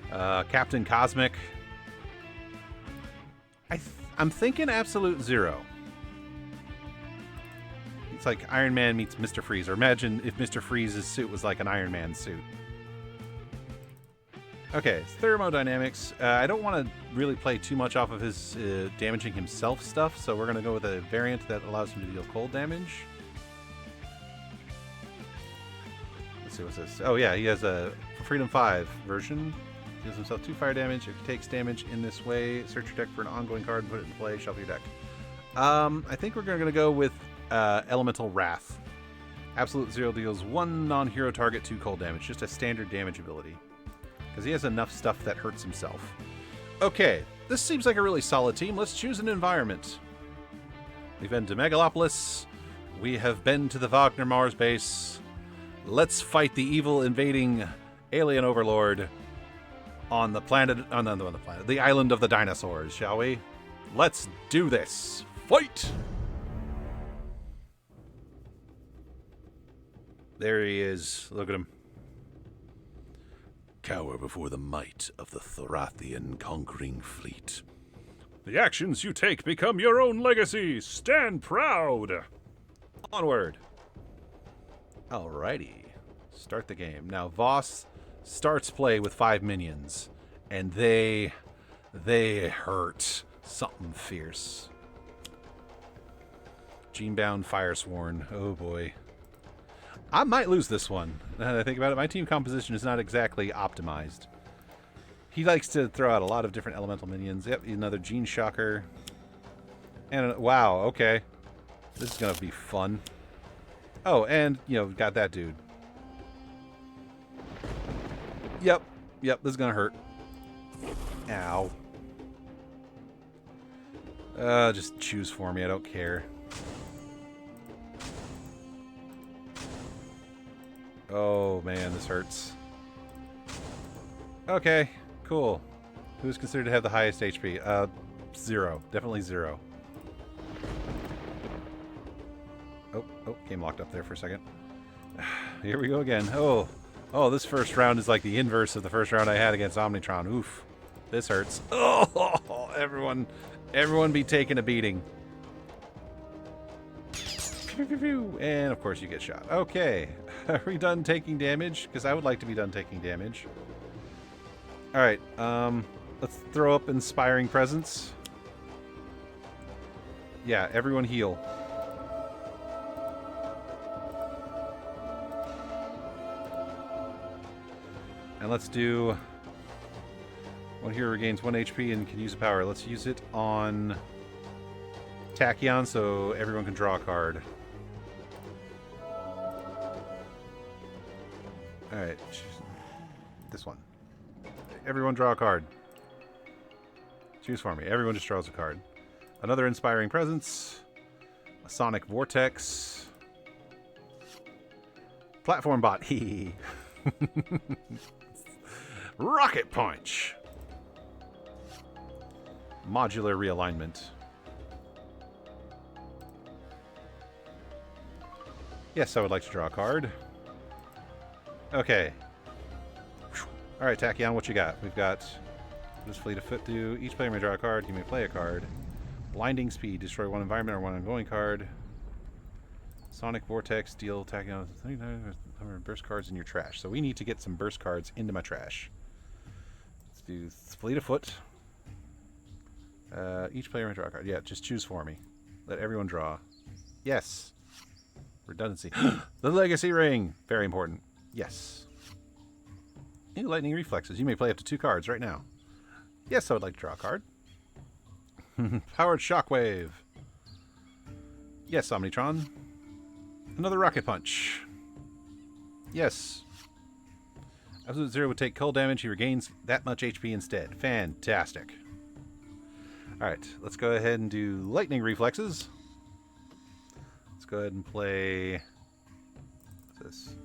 Captain Cosmic. I'm thinking Absolute Zero. It's like Iron Man meets Mr. Freeze. Or imagine if Mr. Freeze's suit was like an Iron Man suit. Okay, thermodynamics. I don't want to really play too much off of his damaging himself stuff, so we're going to go with a variant that allows him to deal cold damage. Let's see, what's this? Oh yeah, he has a Freedom 5 version. Deals himself 2 fire damage. If he takes damage in this way, search your deck for an ongoing card and put it in play, shuffle your deck. I think we're going to go with Elemental Wrath. Absolute Zero deals 1 non-hero target 2 cold damage, just a standard damage ability. Because he has enough stuff that hurts himself. Okay, this seems like a really solid team. Let's choose an environment. We've been to Megalopolis. We have been to the Wagner Mars base. Let's fight the evil invading alien overlord. on the planet, the island of the dinosaurs, shall we? Let's do this. Fight! There he is. Look at him. Cower before the might of the Thorathian conquering fleet. The actions you take become your own legacy. Stand proud. Onward. Alrighty. Start the game. Now, Voss starts play with 5 minions, and they hurt something fierce. Genebound Firesworn. Oh boy. I might lose this one. Now that I think about it, my team composition is not exactly optimized. He likes to throw out a lot of different elemental minions. Yep, another Gene Shocker. And wow, okay. This is gonna be fun. Oh, and, you know, got that dude. Yep, this is gonna hurt. Ow. Just choose for me, I don't care. Oh man, this hurts. Okay, cool. Who's considered to have the highest HP? 0. Definitely 0. Oh, game locked up there for a second. Here we go again. Oh, this first round is like the inverse of the first round I had against Omnitron. Oof. This hurts. Oh, everyone be taking a beating. And of course you get shot. Okay. Are we done taking damage? Because I would like to be done taking damage. Alright, let's throw up Inspiring Presence. Yeah, everyone heal. And let's do... One hero regains 1 HP and can use a power. Let's use it on Tachyon so everyone can draw a card. Alright, this one. Everyone draw a card. Choose for me. Everyone just draws a card. Another Inspiring Presence. A Sonic Vortex. Platform Bot. Hee. Rocket Punch. Modular Realignment. Yes, I would like to draw a card. Okay. Alright, Tachyon, what you got? We've got this fleet of foot do. Each player may draw a card. You may play a card. Blinding Speed. Destroy 1 environment or 1 ongoing card. Sonic Vortex. Deal Tachyon. Burst cards in your trash. So we need to get some burst cards into my trash. Let's do fleet of foot. Each player may draw a card. Yeah, just choose for me. Let everyone draw. Yes. Redundancy. The Legacy Ring. Very important. Yes. New Lightning Reflexes. You may play up to 2 cards right now. Yes, I would like to draw a card. Powered Shockwave. Yes, Omnitron. Another Rocket Punch. Yes. Absolute Zero would take cold damage. He regains that much HP instead. Fantastic. Alright, let's go ahead and do Lightning Reflexes. Let's go ahead and play... What's this?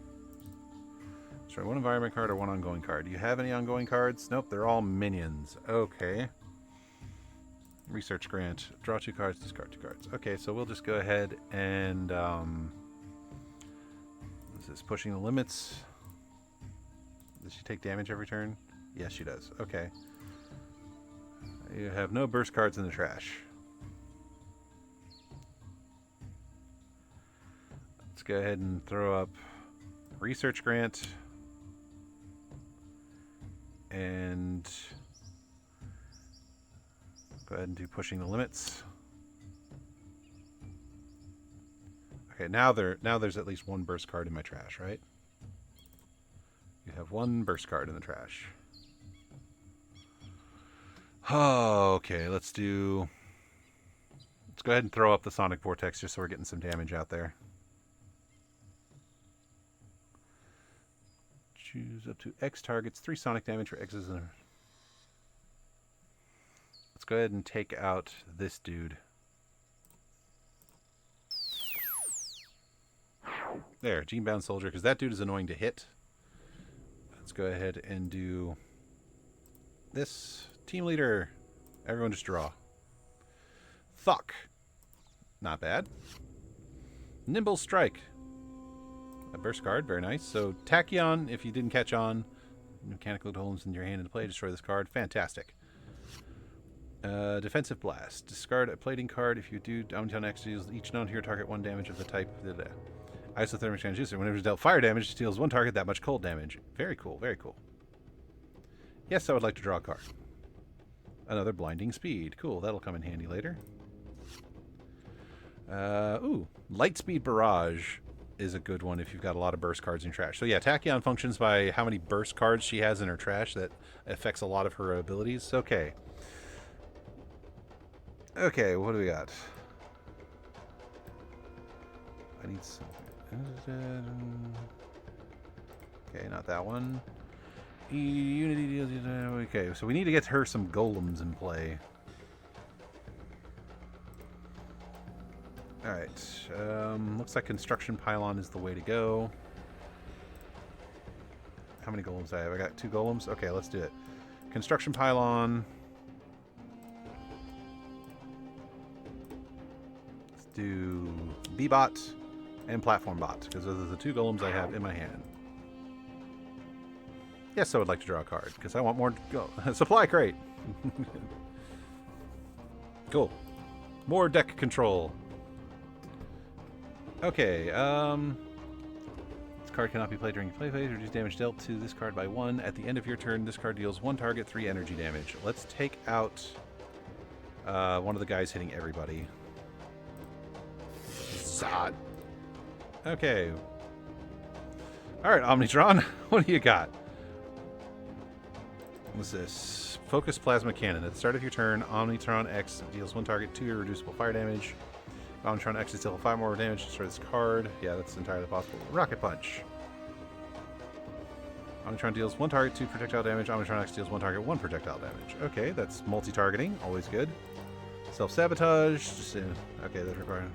Destroy 1 environment card or 1 ongoing card. Do you have any ongoing cards? Nope, they're all minions. Okay. Research Grant. Draw 2 cards, discard 2 cards. Okay, so we'll just go ahead and... This is pushing the limits. Does she take damage every turn? Yes, she does. Okay. You have no burst cards in the trash. Let's go ahead and throw up Research Grant. And go ahead and do Pushing the Limits. Okay, now there's at least 1 burst card in my trash, right? You have 1 burst card in the trash. Oh, okay, let's go ahead and throw up the Sonic Vortex just so we're getting some damage out there. Choose up to X targets, 3 Sonic damage for X's. Let's go ahead and take out this dude. There, Genebound Soldier, because that dude is annoying to hit. Let's go ahead and do This team leader. Everyone just draw. Thuck. Not bad. Nimble Strike. A burst card, very nice. So Tachyon, if you didn't catch on, mechanical holes in your hand into play, destroy this card. Fantastic. Defensive Blast. Discard a plating card. If you do, Omniton X deals each non-hero target 1 damage of the type. Isothermic transducer. Whenever it's dealt fire damage, it deals 1 target that much cold damage. Very cool, very cool. Yes, I would like to draw a card. Another Blinding Speed. Cool, that'll come in handy later. Ooh, Lightspeed Barrage is a good one if you've got a lot of burst cards in trash. So yeah, Tachyon functions by how many burst cards she has in her trash. That affects a lot of her abilities. Okay. Okay, what do we got? I need some... Okay, not that one. Unity... Okay, so we need to get her some golems in play. Alright, looks like Construction Pylon is the way to go. How many golems do I have? I got 2 golems? Okay, let's do it. Construction Pylon... do B-Bot and Platform Bot, because those are the 2 golems I have in my hand. Yes, I would like to draw a card, because I want more supply crate. Cool. More deck control. Okay, this card cannot be played during your play phase. Reduce damage dealt to this card by 1. At the end of your turn, this card deals 1 target, 3 energy damage. Let's take out one of the guys hitting everybody. Zod. Okay. Alright, Omnitron, what do you got? What's this? Focus Plasma Cannon. At the start of your turn, Omnitron X deals 1 target, 2 irreducible fire damage. Omnitron X deals 5 more damage. Destroy this card. Yeah, that's entirely possible. Rocket Punch. Omnitron deals 1 target, 2 projectile damage. Omnitron X deals 1 target, 1 projectile damage. Okay, that's multi-targeting. Always good. Self-sabotage. Just, okay, that's required.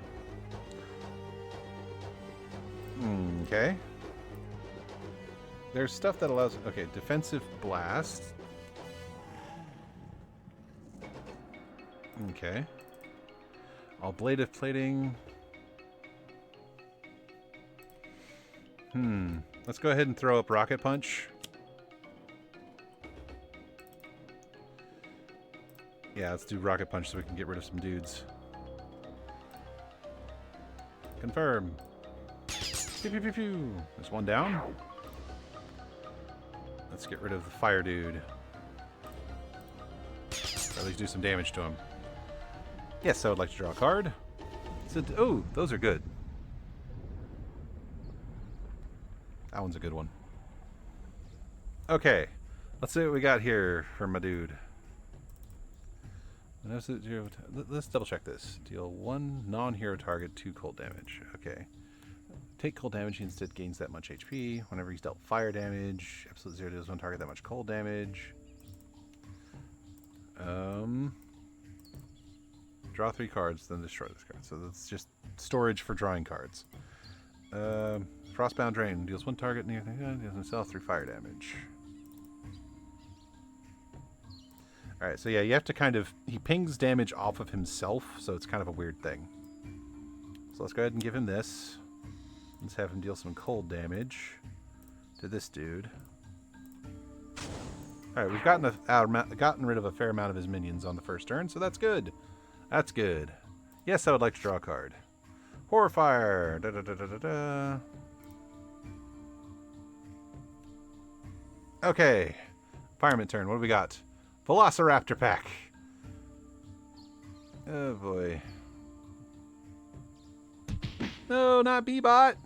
Okay. There's stuff that allows... Okay, Defensive Blast. Okay. Ablative Plating. Let's go ahead and throw up Rocket Punch. Yeah, let's do Rocket Punch so we can get rid of some dudes. Confirm. Pew, pew, pew, pew. There's 1 down. Let's get rid of the fire dude. Or at least do some damage to him. Yes, I would like to draw a card. So, oh, those are good. That one's a good one. Okay, let's see what we got here for my dude. Let's double check this. Deal 1 non-hero target, 2 cold damage. Okay. Take cold damage, he instead gains that much HP. Whenever he's dealt fire damage, absolute 0 deals 1 target that much cold damage. Draw 3 cards, then destroy this card. So that's just storage for drawing cards. Frostbound Drain deals 1 target near deals himself 3 fire damage. Alright, so yeah, you have to kind of... He pings damage off of himself, so it's kind of a weird thing. So let's go ahead and give him this. Let's have him deal some cold damage to this dude. Alright, we've gotten rid of a fair amount of his minions on the first turn, so that's good. That's good. Yes, I would like to draw a card. Horrorfire. Da, da, da, da, da, da. Okay. Fireman turn. What do we got? Velociraptor pack. Oh boy. No, not B-Bot.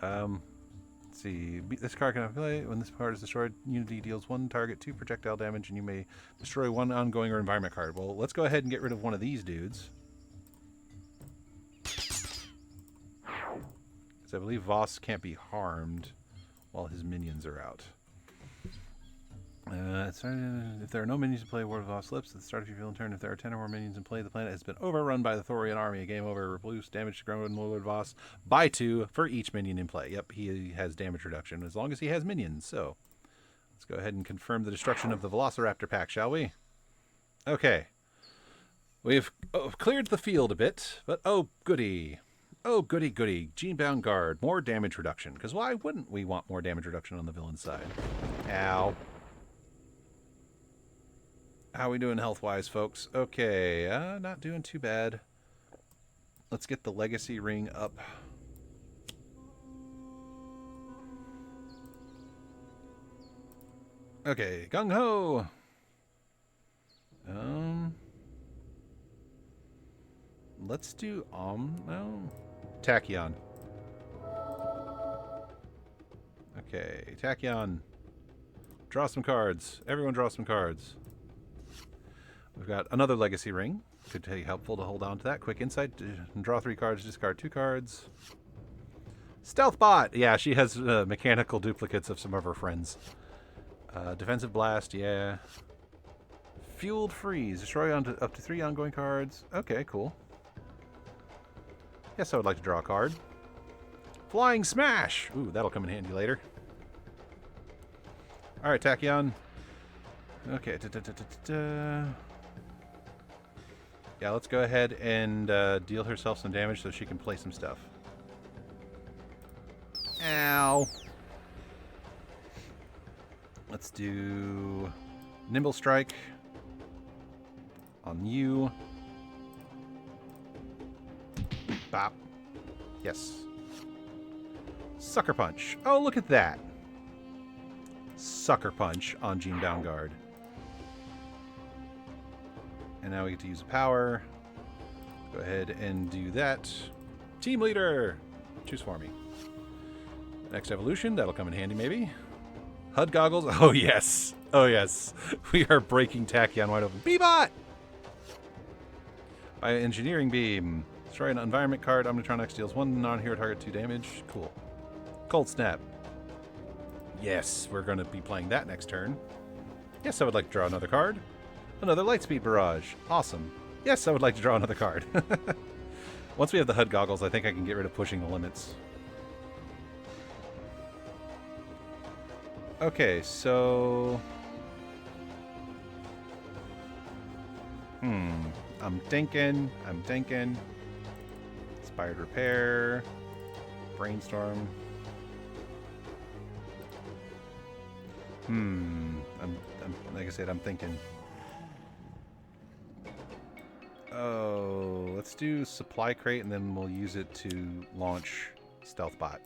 Let's see. This card cannot play. When this card is destroyed, Unity deals 1 target, 2 projectile damage, and you may destroy 1 ongoing or environment card. Well, let's go ahead and get rid of one of these dudes. Because I believe Voss can't be harmed while his minions are out. If there are no minions to play, Ward of Voss slips. At the start of your field turn, if there are 10 or more minions in play, the planet has been overrun by the Thorian army. A game over. Reduce damage to Gremlin Lord Voss by 2 for each minion in play. Yep, he has damage reduction as long as he has minions. So Let's go ahead and confirm the destruction of the Velociraptor pack, shall we? Okay. We've cleared the field a bit, but oh goody. Oh goody goody. Genebound Guard. More damage reduction. Because why wouldn't we want more damage reduction on the villain side? Ow. How we doing health-wise, folks? Okay, not doing too bad. Let's get the legacy ring up. Okay, gung-ho! Let's do, no. Tachyon. Okay, Tachyon. Draw some cards. Everyone draw some cards. We've got another legacy ring. Could be helpful to hold on to that. Quick insight. Draw 3 cards, discard 2 cards. Stealth Bot! Yeah, she has mechanical duplicates of some of her friends. Defensive Blast, yeah. Fueled Freeze. Destroy up to 3 ongoing cards. Okay, cool. Yes, I would like to draw a card. Flying Smash! Ooh, that'll come in handy later. Alright, Tachyon. Okay. Yeah, let's go ahead and deal herself some damage so she can play some stuff. Ow! Let's do Nimble Strike on you. Bop. Yes. Sucker Punch. Oh, look at that. Sucker Punch on Genebound Guard. And now we get to use power. Go ahead and do that. Team Leader! Choose for me. Next evolution, that'll come in handy maybe. HUD Goggles. Oh, yes. Oh, yes. We are breaking Tachyon wide open. B-Bot! Bioengineering Beam. Destroy an environment card. Omnitronics deals 1 non-hero target 2 damage. Cool. Cold Snap. Yes, we're going to be playing that next turn. Yes, I would like to draw another card. Another Lightspeed Barrage. Awesome. Yes, I would like to draw another card. Once we have the HUD Goggles, I think I can get rid of pushing the limits. Okay, so... I'm thinking. Inspired Repair. Brainstorm. Like I said, I'm thinking. Oh, let's do Supply Crate and then we'll use it to launch Stealth Bot.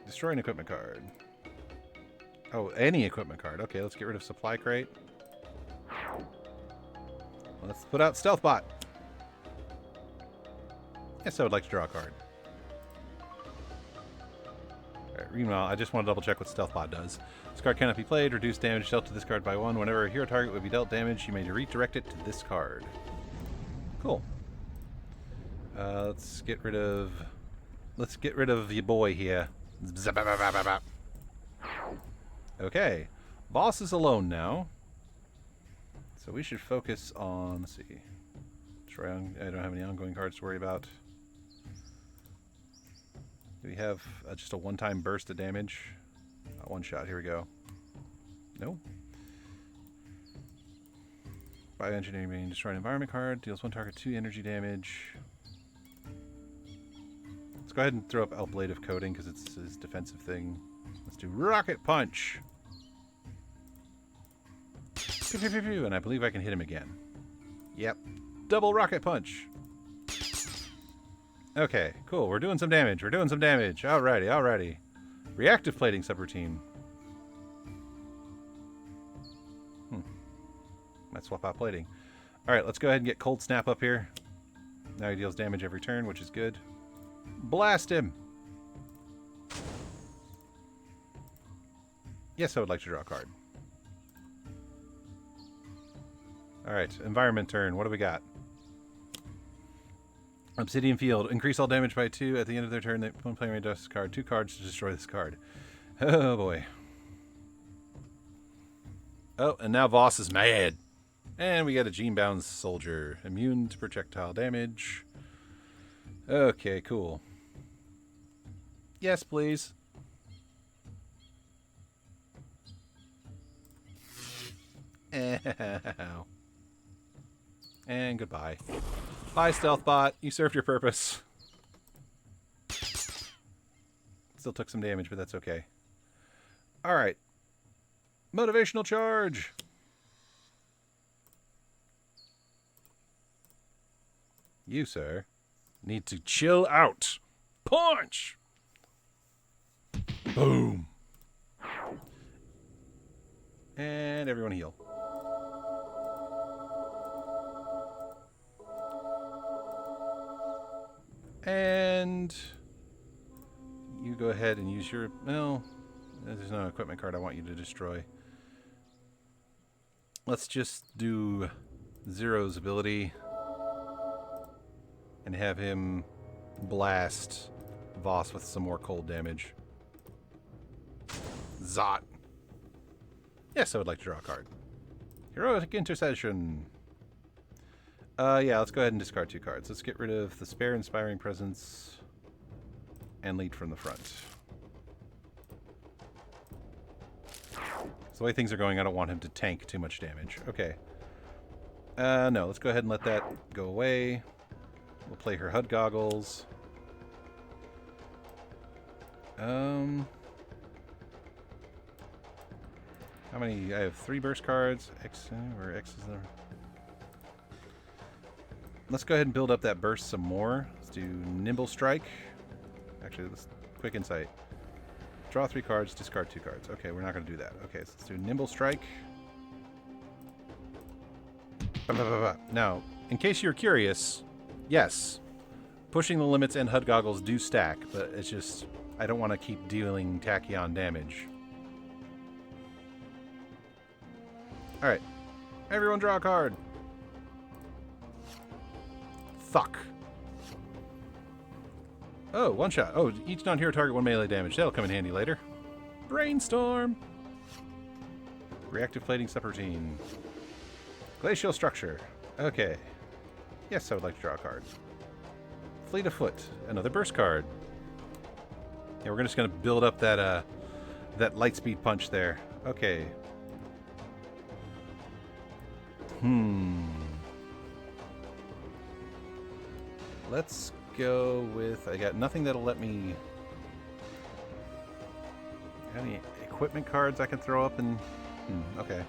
Destroy an equipment card. Oh, any equipment card. Okay, let's get rid of Supply Crate. Let's put out Stealth Bot. Yes, I would like to draw a card. Alright, meanwhile, I just want to double check what Stealth Bot does. This card cannot be played. Reduce damage dealt to this card by 1. Whenever a hero target would be dealt damage, you may redirect it to this card. Cool. Let's get rid of your boy here. Okay. Boss is alone now. So we should focus on, let's see. I don't have any ongoing cards to worry about. Do we have just a one-time burst of damage? One shot, here we go. No. Bioengineering being destroy an environment card. Deals 1 target 2 energy damage. Let's go ahead and throw up Ablative Coating because it's his defensive thing. Let's do Rocket Punch. Pew, pew, pew, pew, and I believe I can hit him again. Yep. Double Rocket Punch. Okay, cool. We're doing some damage. Alrighty, alrighty. Reactive Plating subroutine. Might swap out plating. Alright, let's go ahead and get Cold Snap up here. Now he deals damage every turn, which is good. Blast him! Yes, I would like to draw a card. Alright, environment turn. What do we got? Obsidian Field. Increase all damage by 2. At the end of their turn, one player may discard 2 cards to destroy this card. Oh boy. Oh, and now Voss is mad. And we got a Genebound Soldier. Immune to projectile damage. Okay, cool. Yes, please. And goodbye. Bye, Stealth Bot. You served your purpose. Still took some damage, but that's okay. Alright. Motivational charge. You, sir, need to chill out. Punch! Boom. And everyone heal. And you go ahead and use your... No, there's no equipment card I want you to destroy. Let's just do Zero's ability and have him blast Voss with some more cold damage. Zot. Yes, I would like to draw a card. Heroic Intercession. Yeah, let's go ahead and discard 2 cards. Let's get rid of the Spare Inspiring Presence and Lead from the front. So the way things are going, I don't want him to tank too much damage. Okay. No, let's go ahead and let that go away. We'll play her HUD goggles. How many? I have 3 burst cards. X, where X is there. Let's go ahead and build up that burst some more. Let's do Nimble Strike. Actually, let's quick insight. Draw 3 cards, discard 2 cards. Okay, we're not going to do that. Okay, so let's do Nimble Strike. Now, in case you're curious, yes, pushing the limits and HUD goggles do stack, but it's just, I don't want to keep dealing tachyon damage. Alright, everyone draw a card. Fuck. Oh, 1 shot. Oh, each non-hero target 1 melee damage. That'll come in handy later. Brainstorm. Reactive plating subroutine. Glacial structure. Okay. Yes, I would like to draw a card. Fleet of Foot. Another burst card. Yeah, we're just going to build up that that light speed punch there. Okay. Let's go with... I got nothing that'll let me... Got any equipment cards I can throw up and... okay.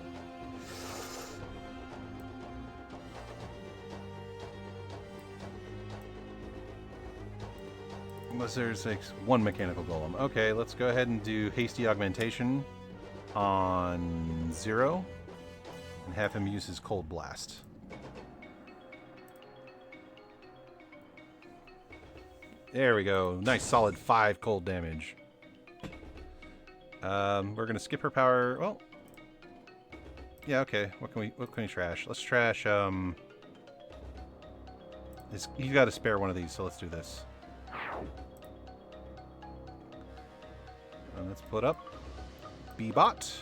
Unless there's like 1 mechanical golem. Okay, let's go ahead and do hasty augmentation on Zero and have him use his cold blast. There we go. Nice solid 5 cold damage. We're gonna skip her power. Well, yeah, okay. What can we trash? Let's trash you got to spare one of these, so let's do this. And let's put up B-Bot.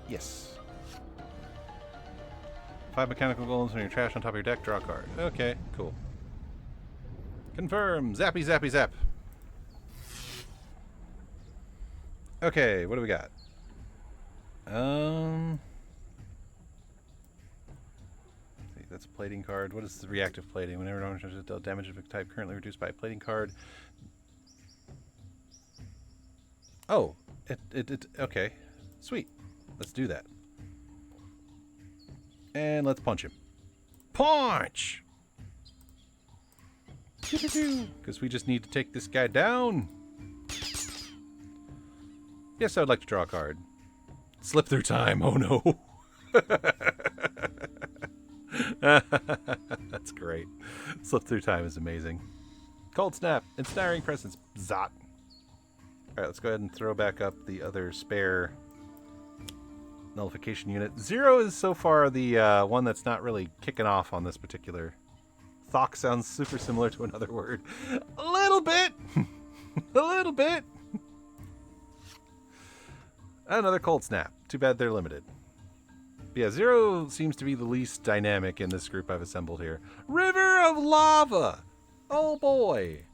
Yes. 5 mechanical golems when you're trash on top of your deck, draw a card. Okay, cool. Confirm. Zappy, zappy, zap. Okay, what do we got? That's a plating card. What is the reactive plating? Whenever damage of a type currently reduced by a plating card. Oh, okay. Sweet. Let's do that. And let's punch him. Punch! Because we just need to take this guy down. Yes, I would like to draw a card. Slip through time. Oh no. That's great. Slip through time is amazing. Cold Snap. Ensnaring Presence. Zot. Alright, let's go ahead and throw back up the other spare nullification unit. Zero is so far the one that's not really kicking off on this particular... Thok sounds super similar to another word. A little bit! A little bit! Another Cold Snap. Too bad they're limited. But yeah, Zero seems to be the least dynamic in this group I've assembled here. River of Lava! Oh boy!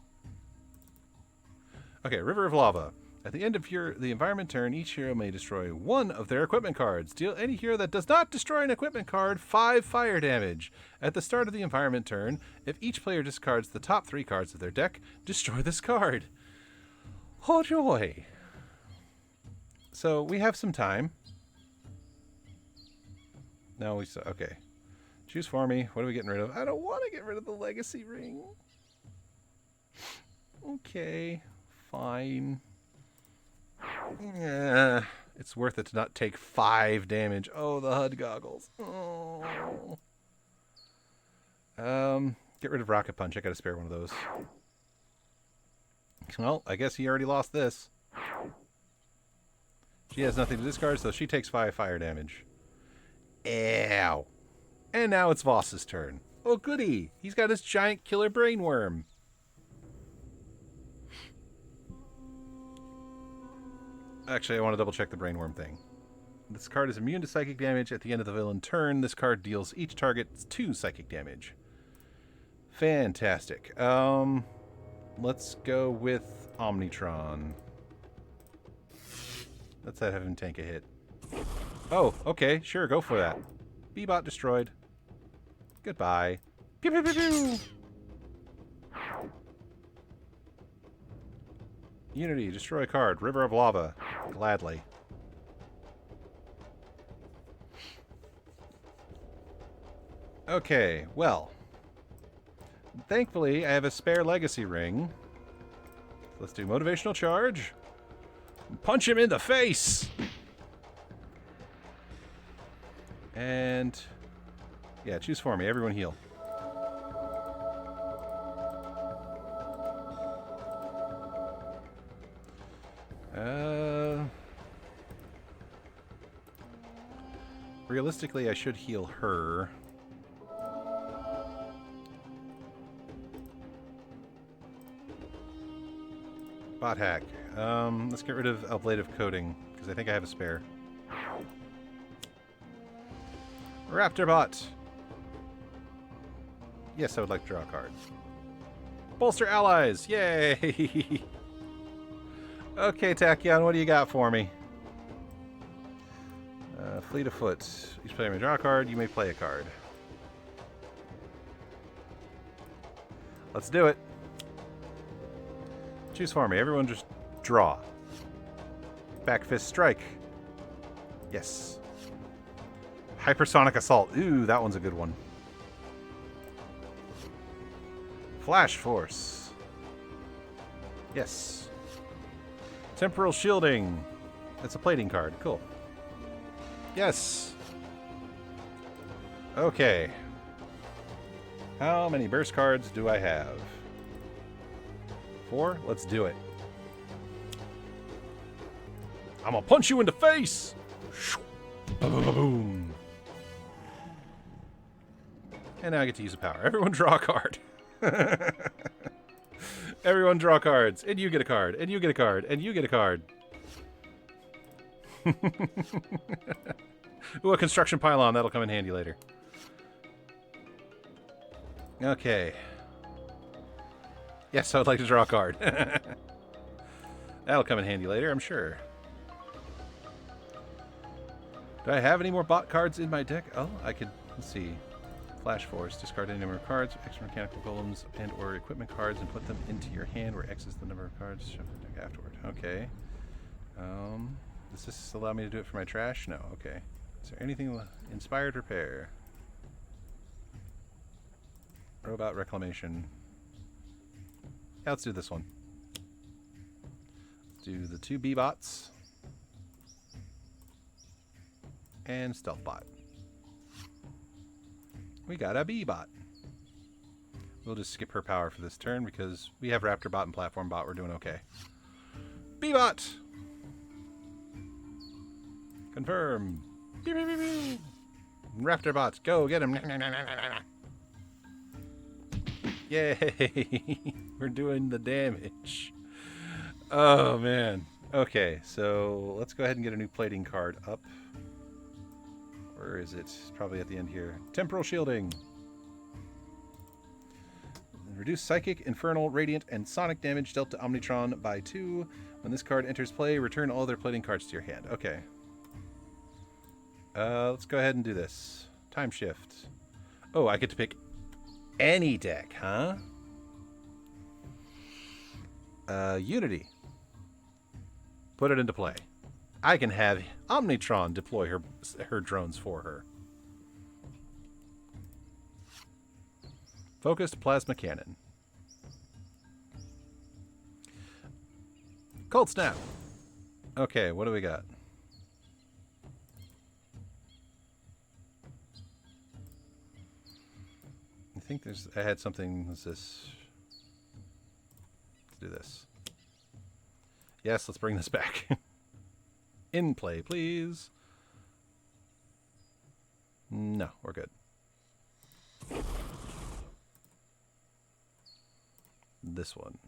Okay, River of Lava. At the end of the environment turn, each hero may destroy one of their equipment cards. Deal any hero that does not destroy an equipment card 5 fire damage. At the start of the environment turn, if each player discards the top 3 cards of their deck, destroy this card. Oh joy! So we have some time. No, okay. Choose for me. What are we getting rid of? I don't want to get rid of the legacy ring. Okay, fine. Yeah, it's worth it to not take 5 damage. Oh, the HUD goggles. Oh. Get rid of Rocket Punch. I got to spare one of those. Well, I guess he already lost this. She has nothing to discard, so she takes 5 fire damage. Ow. And now it's Voss's turn. Oh, goody. He's got his giant killer brainworm. Actually, I want to double check the brainworm thing. This card is immune to psychic damage. At the end of the villain turn, this card deals each target 2 psychic damage. Fantastic. Let's go with Omnitron. Let's have him tank a hit. Oh, okay, sure, go for that. B-bot destroyed. Goodbye. Pew pew pew pew! Unity, destroy a card. River of Lava. Gladly. Okay, well. Thankfully, I have a spare legacy ring. Let's do motivational charge. Punch him in the face! And... yeah, choose for me. Everyone heal. Realistically, I should heal her. Bot hack. Let's get rid of ablative coating, because I think I have a spare. Raptor bot! Yes, I would like to draw a card. Bolster allies! Yay! Okay, Tachyon, what do you got for me? Fleet of foot. Each player may draw a card. You may play a card. Let's do it. Choose for me. Everyone just draw. Back fist strike. Yes. Hypersonic assault. Ooh, that one's a good one. Flash force. Yes. Temporal shielding. That's a plating card. Cool. Yes. Okay. How many burst cards do I have? 4? Let's do it. I'm gonna punch you in the face! Boom. And now I get to use a power. Everyone draw a card. Everyone draw cards. And you get a card. And you get a card. And you get a card. Ooh, a construction pylon. That'll come in handy later. Okay. Yes, I would like to draw a card. That'll come in handy later, I'm sure. Do I have any more bot cards in my deck? Oh, I could, let's see. Flash Force. Discard any number of cards, extra mechanical golems, and or equipment cards, and put them into your hand, where X is the number of cards. Shuffle the deck afterward. Okay. Does this allow me to do it for my trash? No. Okay. Is there anything? Inspired Repair. Robot Reclamation. Yeah, let's do this one. Let's do the 2 B-bots. And Stealth Bot. We got a B-bot. We'll just skip her power for this turn because we have Raptor Bot and Platform Bot. We're doing okay. B-bot! Confirm. Raptor Bots, go get him. Yay! We're doing the damage. Oh, man. Okay, so let's go ahead and get a new plating card up. Where is it? It's probably at the end here. Temporal Shielding. Reduce Psychic, Infernal, Radiant, and Sonic damage dealt to Omnitron by 2 When this card enters play, return all other playing cards to your hand. Okay. Let's go ahead and do this. Time shift. Oh, I get to pick any deck, huh? Unity. Put it into play. I can have Omnitron deploy her drones for her. Focused Plasma Cannon. Cold Snap. Okay, what do we got? I think I had something. What's this? Let's do this. Yes, let's bring this back. In play, please. No, we're good. This one.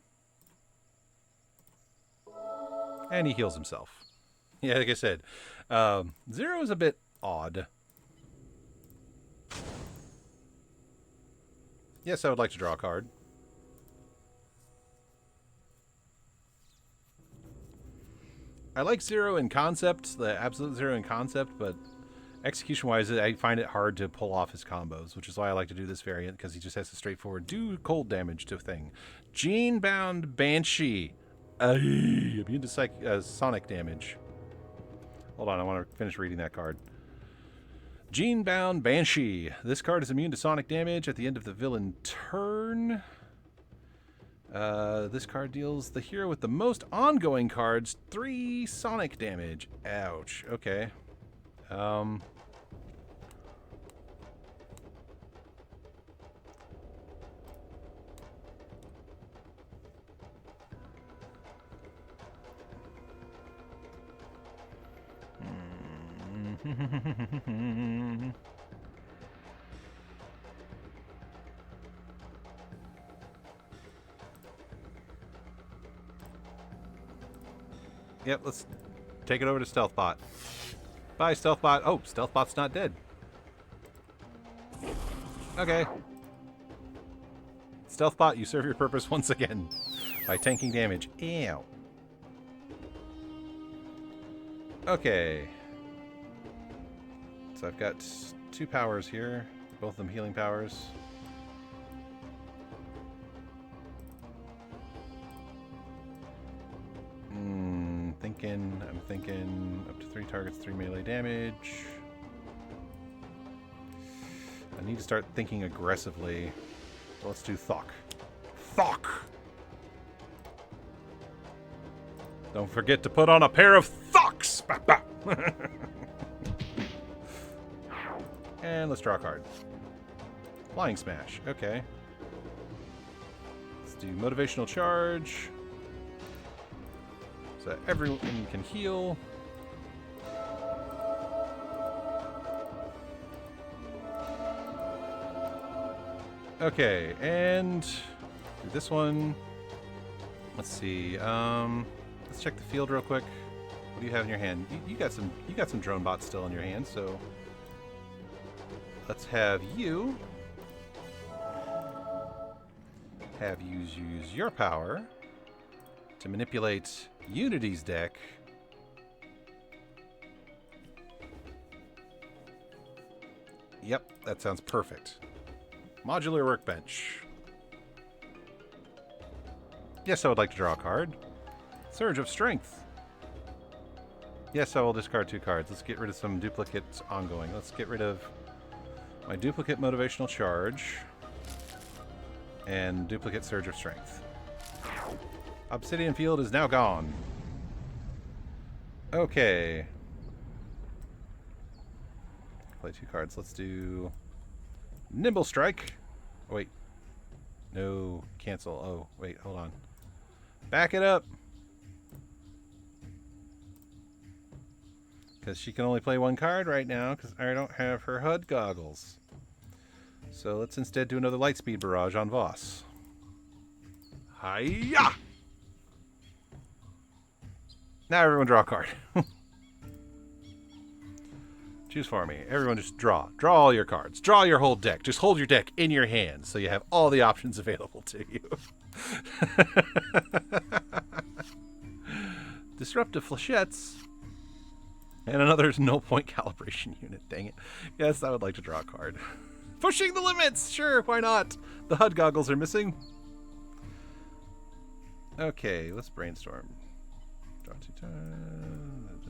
And he heals himself. Yeah, like I said, Zero is a bit odd. Yes, I would like to draw a card. I like Zero in concept, the absolute Zero in concept, but execution-wise, I find it hard to pull off his combos, which is why I like to do this variant, because he just has to straightforward do cold damage to a thing. Gene-bound Banshee. Immune to sonic damage. Hold on, I want to finish reading that card. Gene-bound Banshee. This card is immune to sonic damage at the end of the villain turn. This card deals the hero with the most ongoing cards 3 sonic damage. Ouch. Okay. Yep, let's take it over to Stealthbot. Bye, Stealthbot. Oh, Stealthbot's not dead. Okay. Stealthbot, you serve your purpose once again by tanking damage. Ew. Okay. So I've got 2 powers here, both of them healing powers. I'm thinking up to 3 targets, 3 melee damage. I need to start thinking aggressively. So let's do Thok. Thok! Don't forget to put on a pair of Thoks! And let's draw a card. Flying Smash. Okay. Let's do Motivational Charge. So everyone can heal. Okay, and do this one. Let's see. Let's check the field real quick. What do you have in your hand? You got some drone bots still in your hand, so let's have you use your power to manipulate Unity's deck. Yep, that sounds perfect. Modular workbench. Yes, I would like to draw a card. Surge of Strength. Yes, I will discard 2 cards. Let's get rid of some duplicates ongoing. Let's get rid of my duplicate Motivational Charge and duplicate Surge of Strength. Obsidian Field is now gone. Okay. Play 2 cards. Let's do Nimble Strike. Oh, wait. No, cancel. Oh, wait, hold on. Back it up. Because she can only play 1 card right now because I don't have her HUD goggles. So let's instead do another Lightspeed Barrage on Voss. Hiya! Now everyone draw a card. Choose for me. Everyone just draw. Draw all your cards. Draw your whole deck. Just hold your deck in your hands so you have all the options available to you. Disruptive flechettes. And another no-point calibration unit. Dang it. Yes, I would like to draw a card. Pushing the limits! Sure, why not? The HUD goggles are missing. Okay, let's brainstorm. Draw 2 times.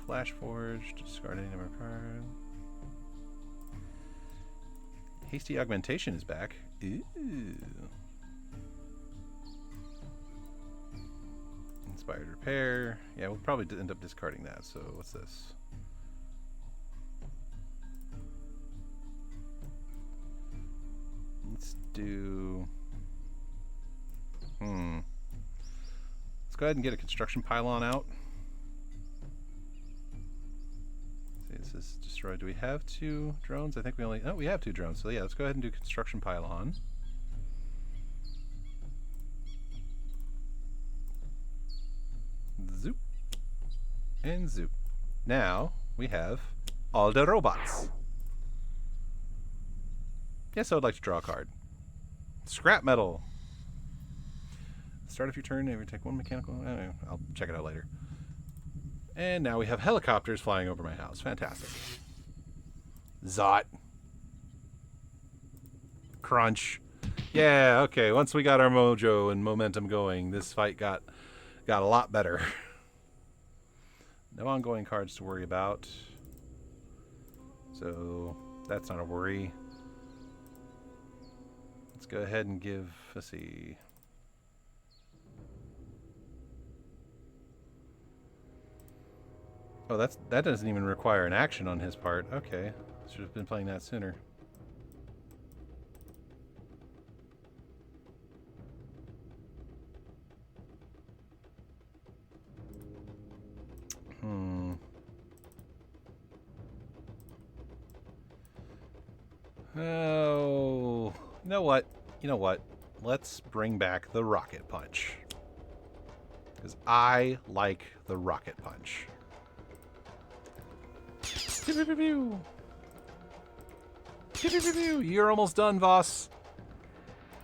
Flash Forge. Discard any number of cards. Hasty Augmentation is back. Ooh. Inspired Repair. Yeah, we'll probably end up discarding that. So what's this? Let's do... Let's go ahead and get a construction pylon out. See, this is destroyed. Do we have 2 drones? I think we only... Oh, we have 2 drones. So yeah, let's go ahead and do construction pylon. Zoop. And zoop. Now, we have all the robots. Yes, I would like to draw a card. Scrap metal. Start of your turn, every take 1 mechanical... I'll check it out later. And now we have helicopters flying over my house. Fantastic. Zot. Crunch. Yeah, okay. Once we got our mojo and momentum going, this fight got a lot better. No ongoing cards to worry about. So that's not a worry. Let's go ahead and give, let's see. Oh, that doesn't even require an action on his part. Okay. Should have been playing that sooner. Oh, you know what? You know what? Let's bring back the rocket punch. Because I like the rocket punch. You're almost done, Voss.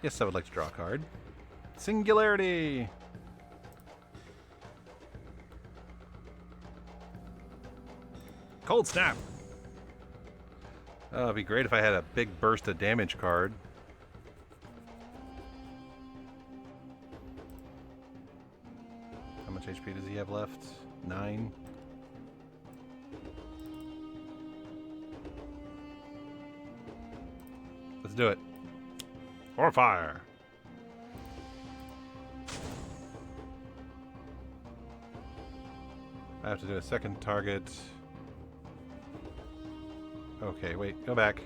Yes, I would like to draw a card. Singularity. Cold Snap. Oh, it'd be great if I had a big burst of damage card. How much HP does he have left? 9. Let's do it. Or fire. I have to do a second target. Okay, wait. Go back.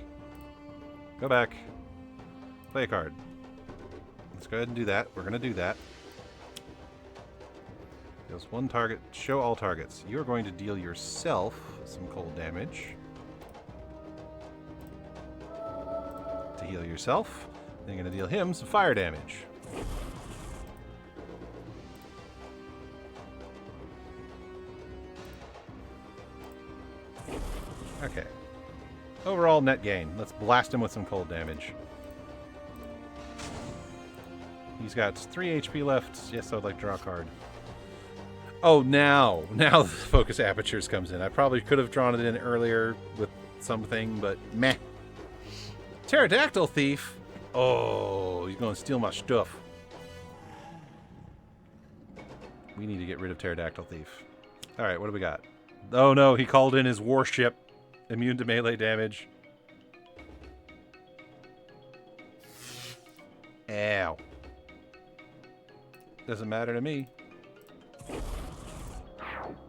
Go back. Play a card. Let's go ahead and do that. We're going to do that. Deals 1 target. Show all targets. You're going to deal yourself some cold damage. To heal yourself. Then you're going to deal him some fire damage. Okay. Overall net gain. Let's blast him with some cold damage. He's got 3 HP left. Yes, I would like to draw a card. Oh, now the focus apertures comes in. I probably could have drawn it in earlier with something, but meh. Pterodactyl Thief? Oh, he's going to steal my stuff. We need to get rid of Pterodactyl Thief. Alright, what do we got? Oh no, he called in his warship. Immune to melee damage. Ow. Doesn't matter to me.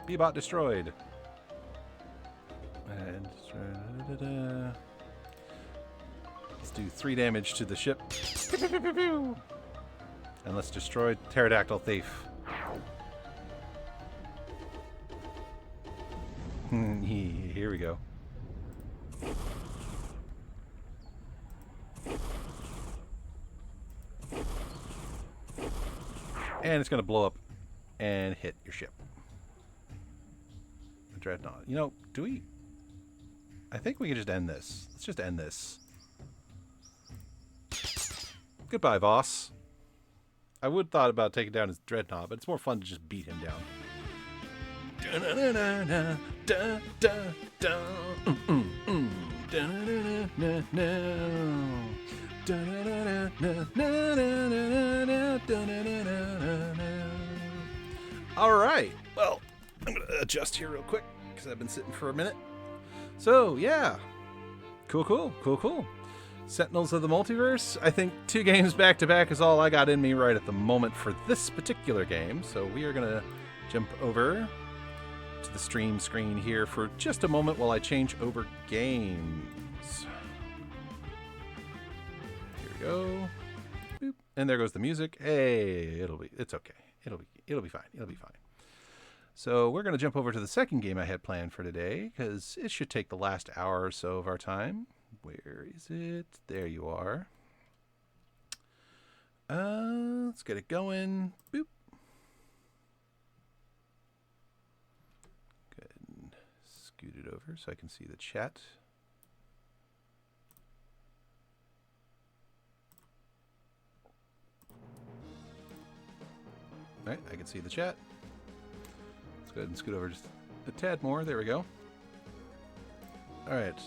Bebot destroyed. And let's do 3 damage to the ship. And let's destroy Pterodactyl Thief. Here we go. And it's going to blow up and hit your ship. The Dreadnought. You know, do we... I think we can just end this. Let's just end this. Goodbye, Voss. I would thought about taking down his Dreadnought, but it's more fun to just beat him down. All right. Well, I'm going to adjust here real quick because I've been sitting for a minute. So, yeah. Cool. Sentinels of the Multiverse. I think 2 games back to back is all I got in me right at the moment for this particular game. So we are going to jump over to the stream screen here for just a moment while I change over games. Here we go. Boop. And there goes the music. Hey, it's okay. It'll be fine. So we're going to jump over to the second game I had planned for today because it should take the last hour or so of our time. Where is it? There you are. Let's get it going. Boop. Go ahead and scoot it over so I can see the chat. All right, I can see the chat. Let's go ahead and scoot over just a tad more. There we go. All right.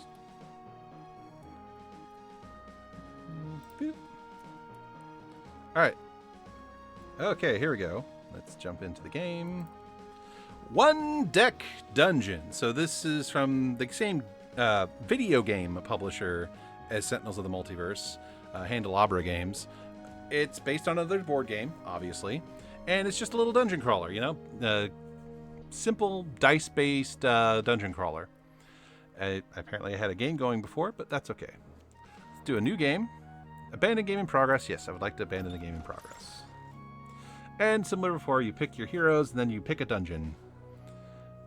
Boop. All right. Okay, here we go. Let's jump into the game. One Deck Dungeon. So this is from the same video game publisher as Sentinels of the Multiverse, Handelabra Games. It's based on another board game, obviously, and it's just a little dungeon crawler, you know? Simple dice-based dungeon crawler. Apparently I had a game going before, but that's okay. Let's do a new game. Abandon game in progress. Yes, I would like to abandon the game in progress. And similar before, you pick your heroes, and then you pick a dungeon.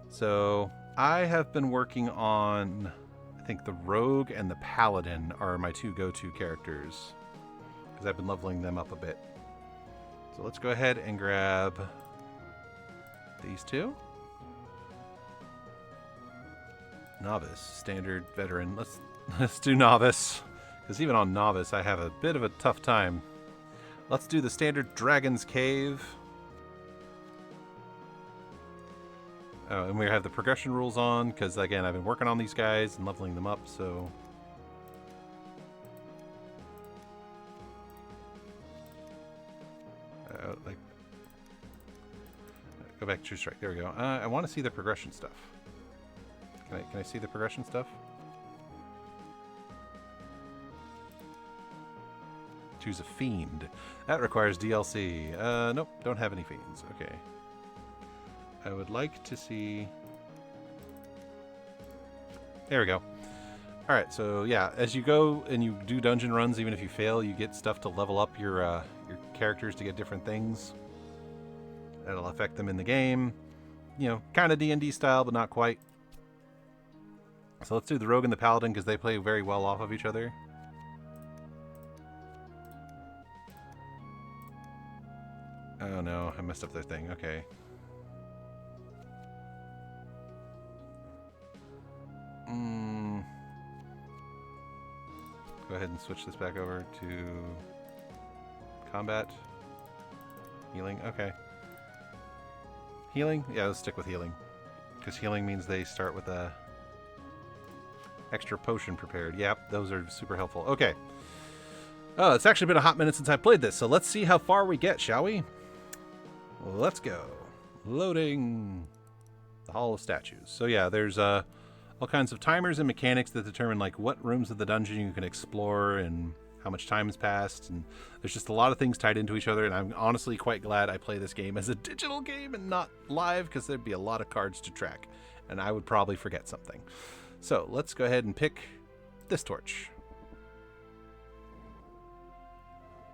So I have been working on, I think the Rogue and the Paladin are my 2 go-to characters, because I've been leveling them up a bit. So let's go ahead and grab these 2. Novice, standard, veteran. Let's do novice, because even on novice I have a bit of a tough time. Let's do the standard Dragon's Cave. Oh, and we have the progression rules on, because again I've been working on these guys and leveling them up, so go back to True Strike. There we go. I want to see the progression stuff. Can I see the progression stuff? Choose a fiend. That requires DLC. Nope, don't have any fiends. Okay. I would like to see... There we go. Alright, so yeah, as you go and you do dungeon runs, even if you fail, you get stuff to level up your characters to get different things. That'll affect them in the game. You know, kind of D&D style, but not quite. So let's do the Rogue and the Paladin, because they play very well off of each other. Oh no, I messed up their thing. Okay. Go ahead and switch this back over to combat. Healing, okay. Healing? Yeah, let's stick with healing. Because healing means they start with a extra potion prepared. Yep, those are super helpful. Okay. Oh, it's actually been a hot minute since I played this, so let's see how far we get, shall we? Let's go. Loading the Hall of Statues. So yeah, there's all kinds of timers and mechanics that determine like what rooms of the dungeon you can explore and how much time has passed, and there's just a lot of things tied into each other, and I'm honestly quite glad I play this game as a digital game and not live, because there'd be a lot of cards to track and I would probably forget something. So let's go ahead and pick this torch.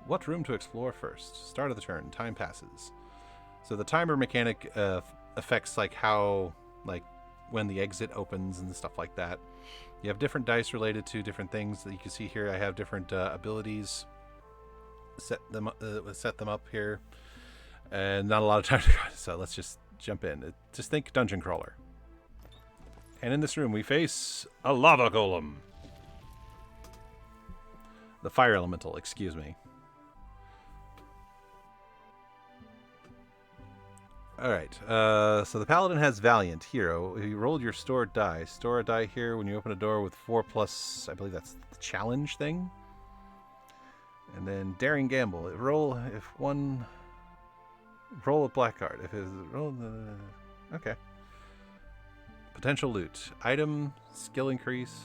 What room to explore first? Start of the turn. Time passes. So the timer mechanic affects like how, like when the exit opens and stuff like that. You have different dice related to different things that you can see here. I have different abilities. Set them up here, and not a lot of time to go. So let's just jump in. Just think dungeon crawler. And in this room, we face a lava golem. The fire elemental, excuse me. All right. So the paladin has valiant hero. You rolled your stored die. Store a die here when you open a door with 4+. I believe that's the challenge thing. And then daring gamble. Roll if one. Roll a black card. If it's roll. Okay. Potential loot. Item skill increase.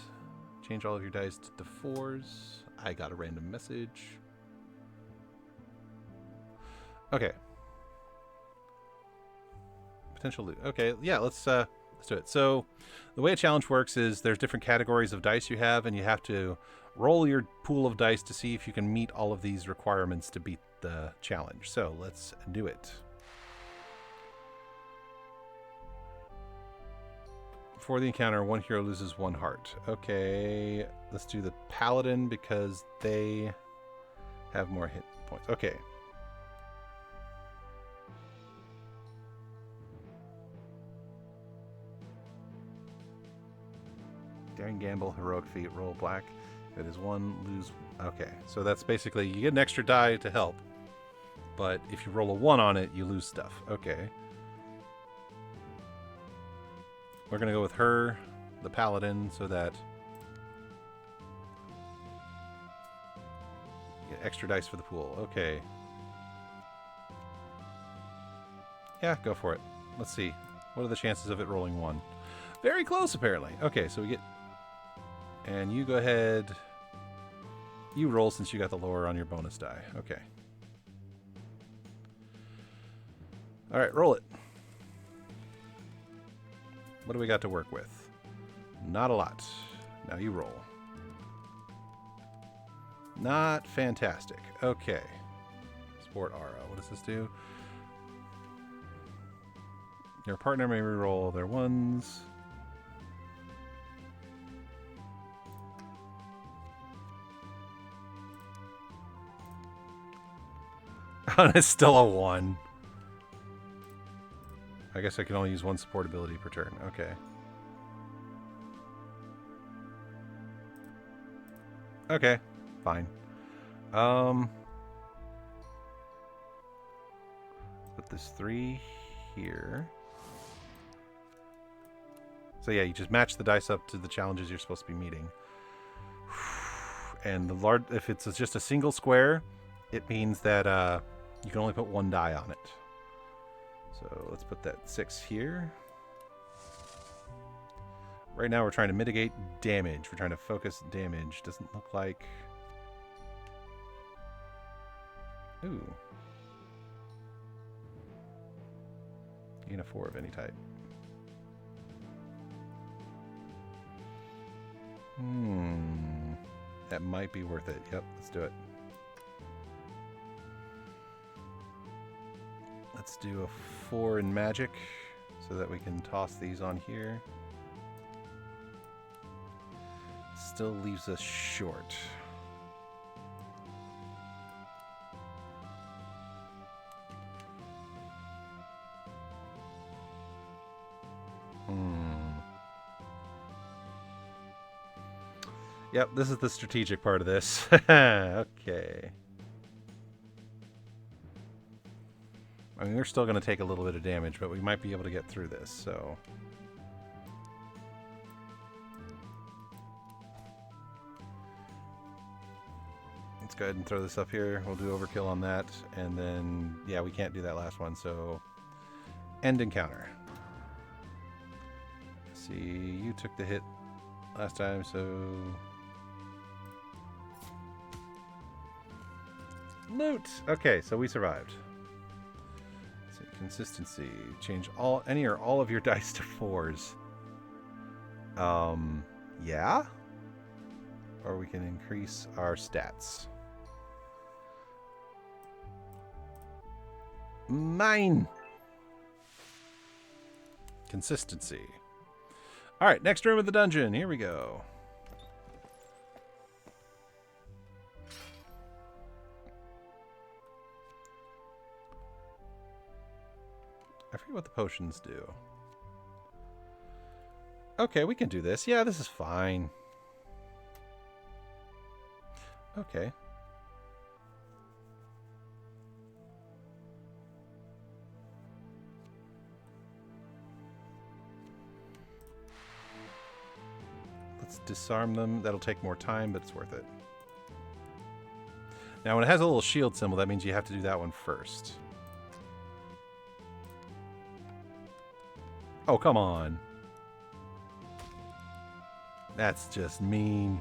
Change all of your dice to 4s. I got a random message. Okay. Potential loot. Okay, yeah, let's do it. So the way a challenge works is there's different categories of dice you have, and you have to roll your pool of dice to see if you can meet all of these requirements to beat the challenge. So let's do it. For the encounter, one hero loses 1 heart. Okay, let's do the paladin because they have more hit points. Okay. Daring gamble, heroic feat, roll black. If it is 1, lose. Okay, so that's basically you get an extra die to help, but if you roll a 1 on it, you lose stuff. Okay. We're gonna go with her, the paladin, so that you get extra dice for the pool. Okay. Yeah, go for it. Let's see. What are the chances of it rolling 1? Very close, apparently. Okay, so we get. And you go ahead. You roll since you got the lower on your bonus die. Okay. All right, roll it. What do we got to work with? Not a lot. Now you roll. Not fantastic. Okay. Sport Aura. What does this do? Your partner may reroll their 1s. And it's still a 1. I guess I can only use 1 support ability per turn. Okay. Okay. Fine. Put this 3 here. So yeah, you just match the dice up to the challenges you're supposed to be meeting. And if it's just a single square, it means that you can only put 1 die on it. So let's put that 6 here. Right now we're trying to mitigate damage. We're trying to focus damage. Doesn't look like... Ooh. Gain a 4 of any type. That might be worth it. Yep, let's do it. Let's do a 4 in magic so that we can toss these on here. Still leaves us short. Yep, this is the strategic part of this. Okay. I mean, we're still going to take a little bit of damage, but we might be able to get through this, so... Let's go ahead and throw this up here. We'll do overkill on that, and then... Yeah, we can't do that last one, so... End encounter. Let's see, you took the hit last time, so... Loot! Okay, so we survived. Let's see, consistency. Change any or all of your dice to 4s. Yeah? Or we can increase our stats. Mine! Consistency. Alright, next room of the dungeon. Here we go. I forget what the potions do. Okay, we can do this. Yeah, this is fine. Okay. Let's disarm them. That'll take more time, but it's worth it. Now, when it has a little shield symbol, that means you have to do that one first. Oh, come on. That's just mean.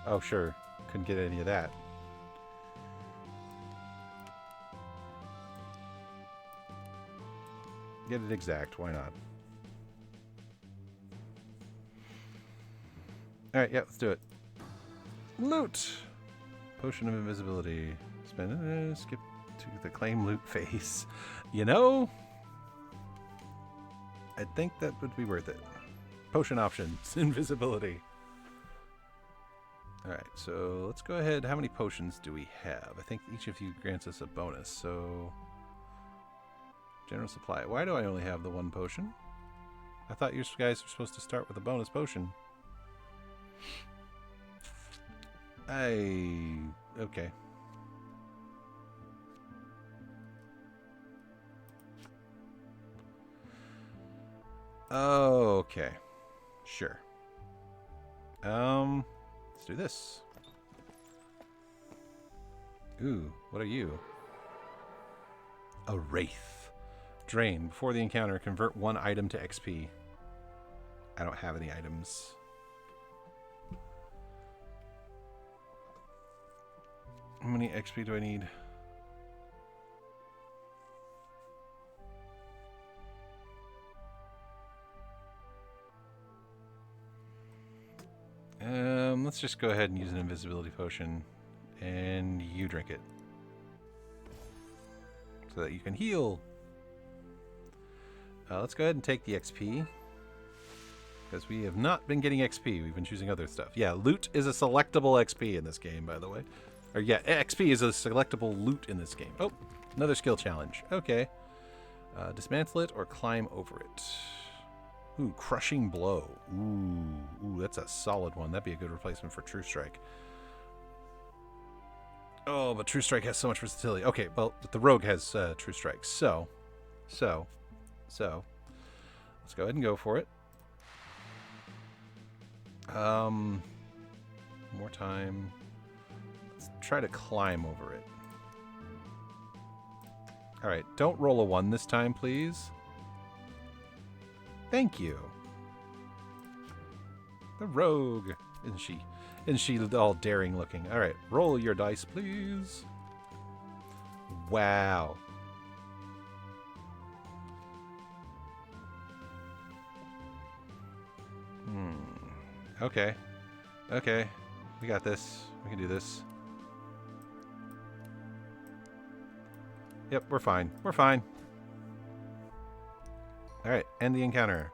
Oh, sure. Couldn't get any of that. Get it exact. Why not? Alright, yeah, let's do it. Loot! Potion of invisibility. Spend it. Skip to the claim loot phase. You know, I think that would be worth it. Potion options. Invisibility. Alright, so let's go ahead. How many potions do we have? I think each of you grants us a bonus, so... General supply. Why do I only have the one potion? I thought you guys were supposed to start with a bonus potion. Okay. Okay. Sure. Let's do this. Ooh, what are you? A wraith. Drain. Before the encounter, convert one item to XP. I don't have any items. How many XP do I need? Let's just go ahead and use an invisibility potion, and you drink it so that you can heal. Let's go ahead and take the XP because we have not been getting XP. We've been choosing other stuff. Yeah, loot is a selectable XP in this game, by the way. Or yeah, XP is a selectable loot in this game. Oh, another skill challenge. Okay. Dismantle it or climb over it. Ooh, crushing blow. Ooh, that's a solid one. That'd be a good replacement for True Strike. Oh, but True Strike has so much versatility. Okay, well, the Rogue has True Strike. So, let's go ahead and go for it. More time. Let's try to climb over it. Alright, don't roll a 1 this time, please. Thank you. The Rogue. Isn't she all daring looking? Alright, roll your dice, please. Wow. Okay. Okay. We got this. We can do this. Yep, we're fine. We're fine. Alright, end the encounter.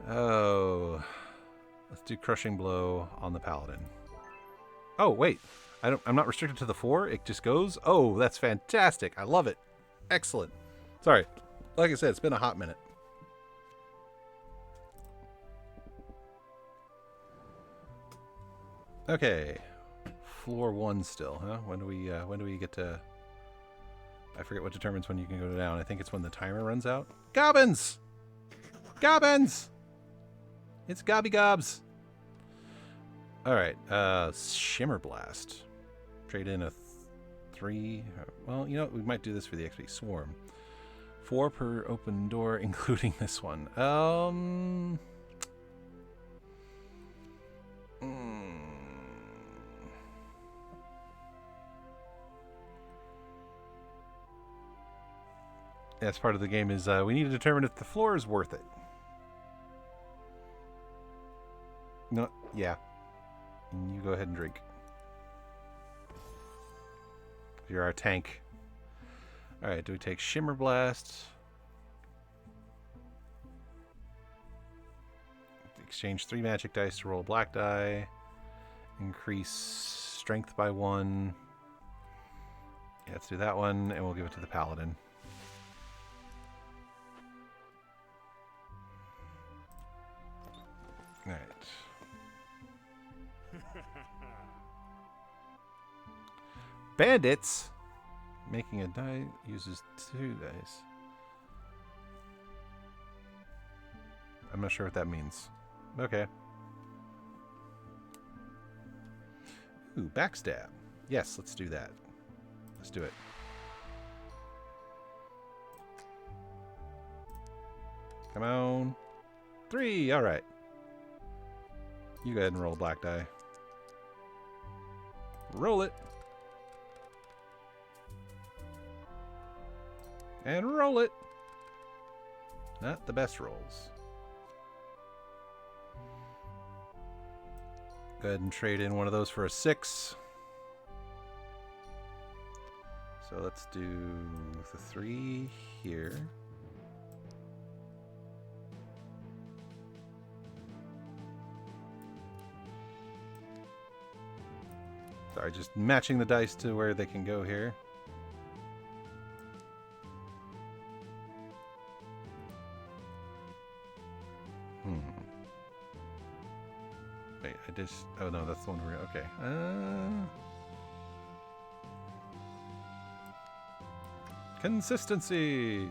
Oh. Let's do Crushing Blow on the Paladin. Oh, wait. I'm not restricted to the 4. It just goes. Oh, that's fantastic. I love it. Excellent. Sorry. Like I said, it's been a hot minute. Okay. Floor 1 still, huh? When do we get to... I forget what determines when you can go down. I think it's when the timer runs out. Gobbins! Gobbins! It's Gobby Gobs. Alright, Shimmer Blast. Trade in a 3. Well, you know what? We might do this for the XP. Swarm. 4 per open door, including this one. That's part of the game is we need to determine if the floor is worth it. No, yeah. And you go ahead and drink. You're our tank. Alright, do we take Shimmer Blast? Exchange 3 magic dice to roll a black die. Increase strength by 1. Yeah, let's do that one, and we'll give it to the Paladin. Alright. Bandits? Making a die uses 2 dice. I'm not sure what that means. Okay. Ooh, backstab. Yes, let's do that. Let's do it. Come on. 3, alright. You go ahead and roll a black die. Roll it. And roll it. Not the best rolls. Go ahead and trade in one of those for a 6. So let's do the 3 here. Sorry, just matching the dice to where they can go here. Wait, I just... Oh no, that's the one we're... Okay. Consistency!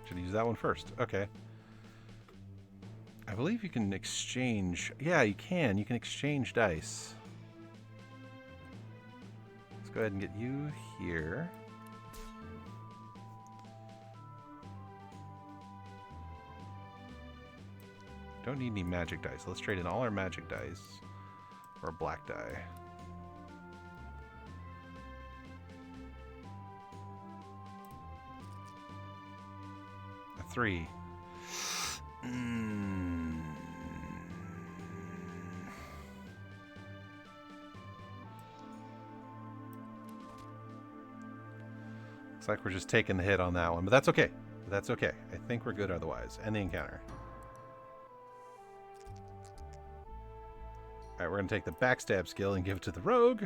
Should use that one first. Okay. I believe you can exchange... Yeah, you can. You can exchange dice. Let's go ahead and get you here. Don't need any magic dice. Let's trade in all our magic dice for a black die. A 3. Looks like we're just taking the hit on that one, but that's okay. That's okay. I think we're good otherwise. End the encounter. Alright, we're going to take the backstab skill and give it to the rogue.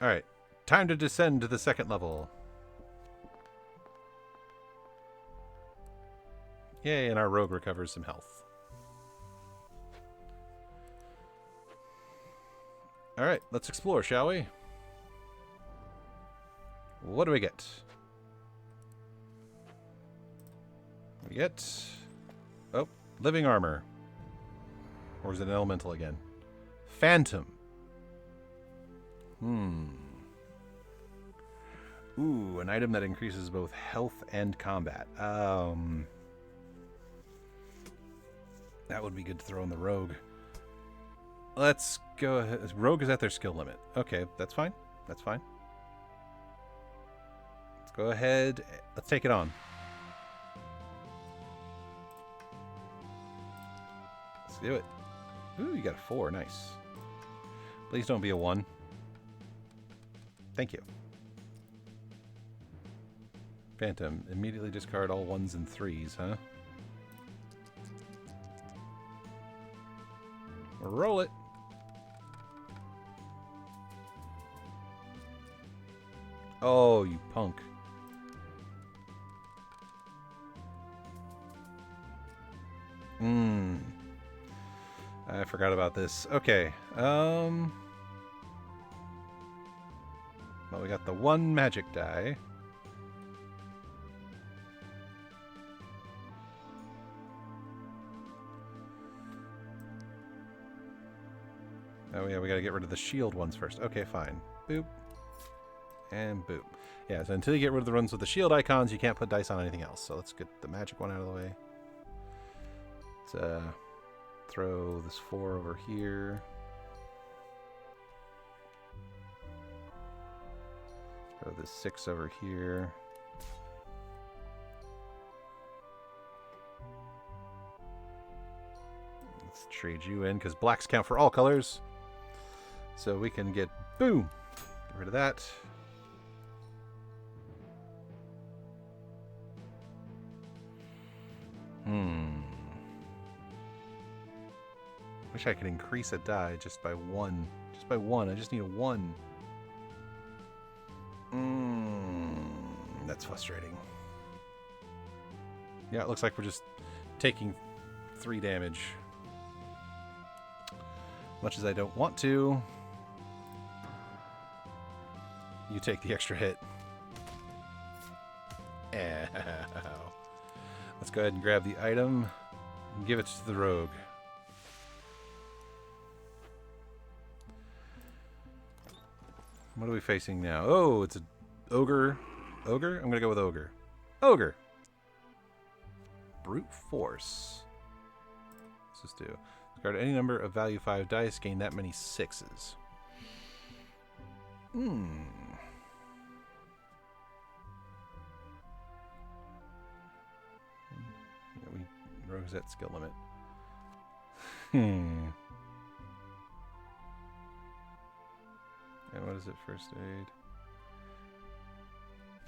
Alright, time to descend to the 2nd level. Yay, and our rogue recovers some health. Alright, let's explore, shall we? What do we get? We get... Oh, living armor. Or is it an elemental again? Phantom. Ooh, an item that increases both health and combat. That would be good to throw in the rogue. Let's go ahead. Rogue is at their skill limit. Okay, that's fine. That's fine. Let's go ahead. Let's take it on. Let's do it. Ooh, you got a 4. Nice. Please don't be a 1. Thank you. Phantom. Immediately discard all 1s and 3s, huh? Roll it. Oh, you punk. I forgot about this. Okay. Well, we got the 1 magic die. Oh yeah, we gotta get rid of the shield ones first. Okay, fine. Boop. And boop. Yeah, so until you get rid of the ones with the shield icons, you can't put dice on anything else. So let's get the magic one out of the way. Let's throw this 4 over here. Throw this 6 over here. Let's trade you in, because blacks count for all colors. So we can get, boom, get rid of that. Wish I could increase a die just by 1. Just by 1. I just need a 1. That's frustrating. Yeah, it looks like we're just taking 3 damage. Much as I don't want to, you take the extra hit. Ow. Let's go ahead and grab the item and give it to the rogue. What are we facing now? Oh, it's a ogre. Ogre? I'm going to go with ogre. Ogre. Brute force. What's this do? Discard any number of value 5 dice. Gain that many 6s. Yeah, rogue's at skill limit. And what is it? First aid.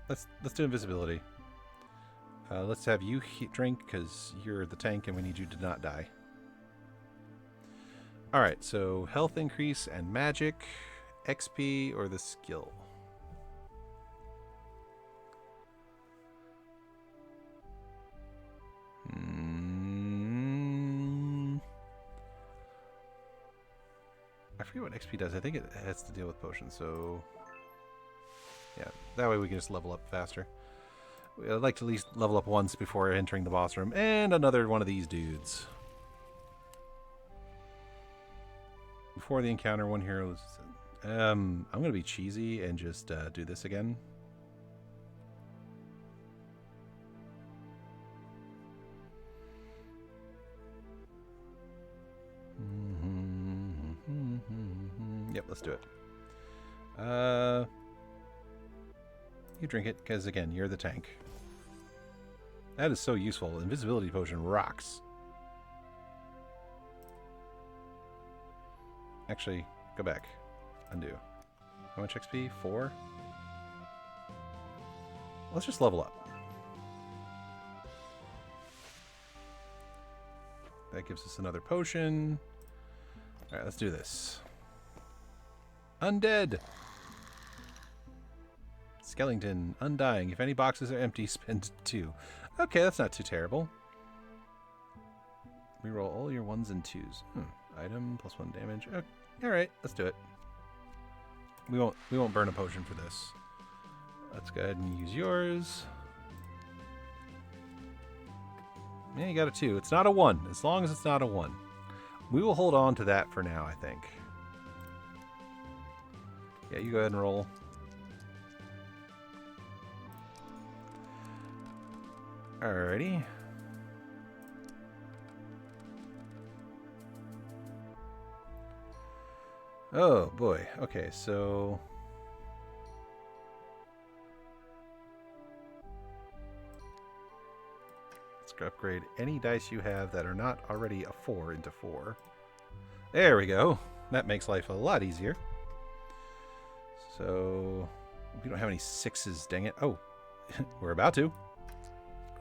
Let's do invisibility. Let's have you drink because you're the tank and we need you to not die. All right, so health increase and magic, XP, or the skill. I forget what XP does. I think it has to deal with potions, so yeah, that way we can just level up faster. I'd like to at least level up once before entering the boss room, and another one of these dudes. Before the encounter, one hero is... I'm going to be cheesy and just do this again. Yep, let's do it. You drink it, because again, you're the tank. That is so useful. Invisibility potion rocks. Actually, go back. Undo. How much XP? 4? Let's just level up. That gives us another potion. Alright, let's do this. Undead! Skellington, undying. If any boxes are empty, spend 2. Okay, that's not too terrible. Reroll all your 1s and 2s. Item plus 1 damage. Okay. Alright, let's do it. We won't burn a potion for this. Let's go ahead and use yours. Yeah, you got a 2. It's not a 1, as long as it's not a 1. We will hold on to that for now, I think. Yeah, you go ahead and roll. Alrighty. Oh boy. Okay, so let's upgrade any dice you have that are not already a 4 into 4. There we go. That makes life a lot easier. So we don't have any 6s, dang it. Oh, we're about to.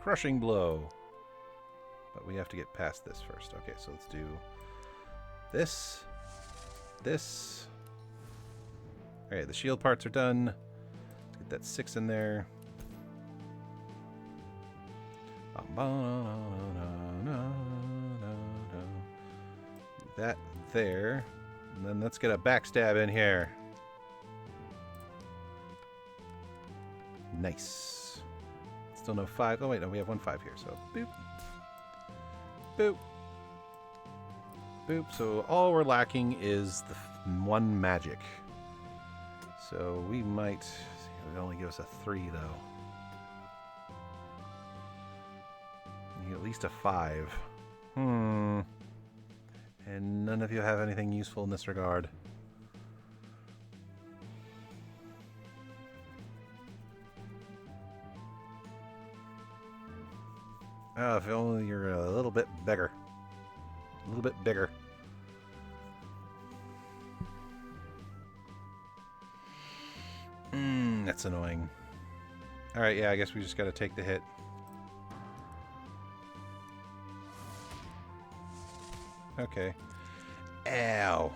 Crushing blow. But we have to get past this first. Okay, so let's do this. This. Alright, the shield parts are done. Let's get that 6 in there. That there. And then let's get a backstab in here. Nice. Still no 5. Oh wait, no, we have 1 5 here, so boop. Boop. Boop. So all we're lacking is the 1 magic. So we might... It would only give us a 3 though. You need at least a 5. And none of you have anything useful in this regard. Oh, if only you're a little bit bigger. A little bit bigger. That's annoying. Alright, yeah, I guess we just gotta take the hit. Okay. Ow!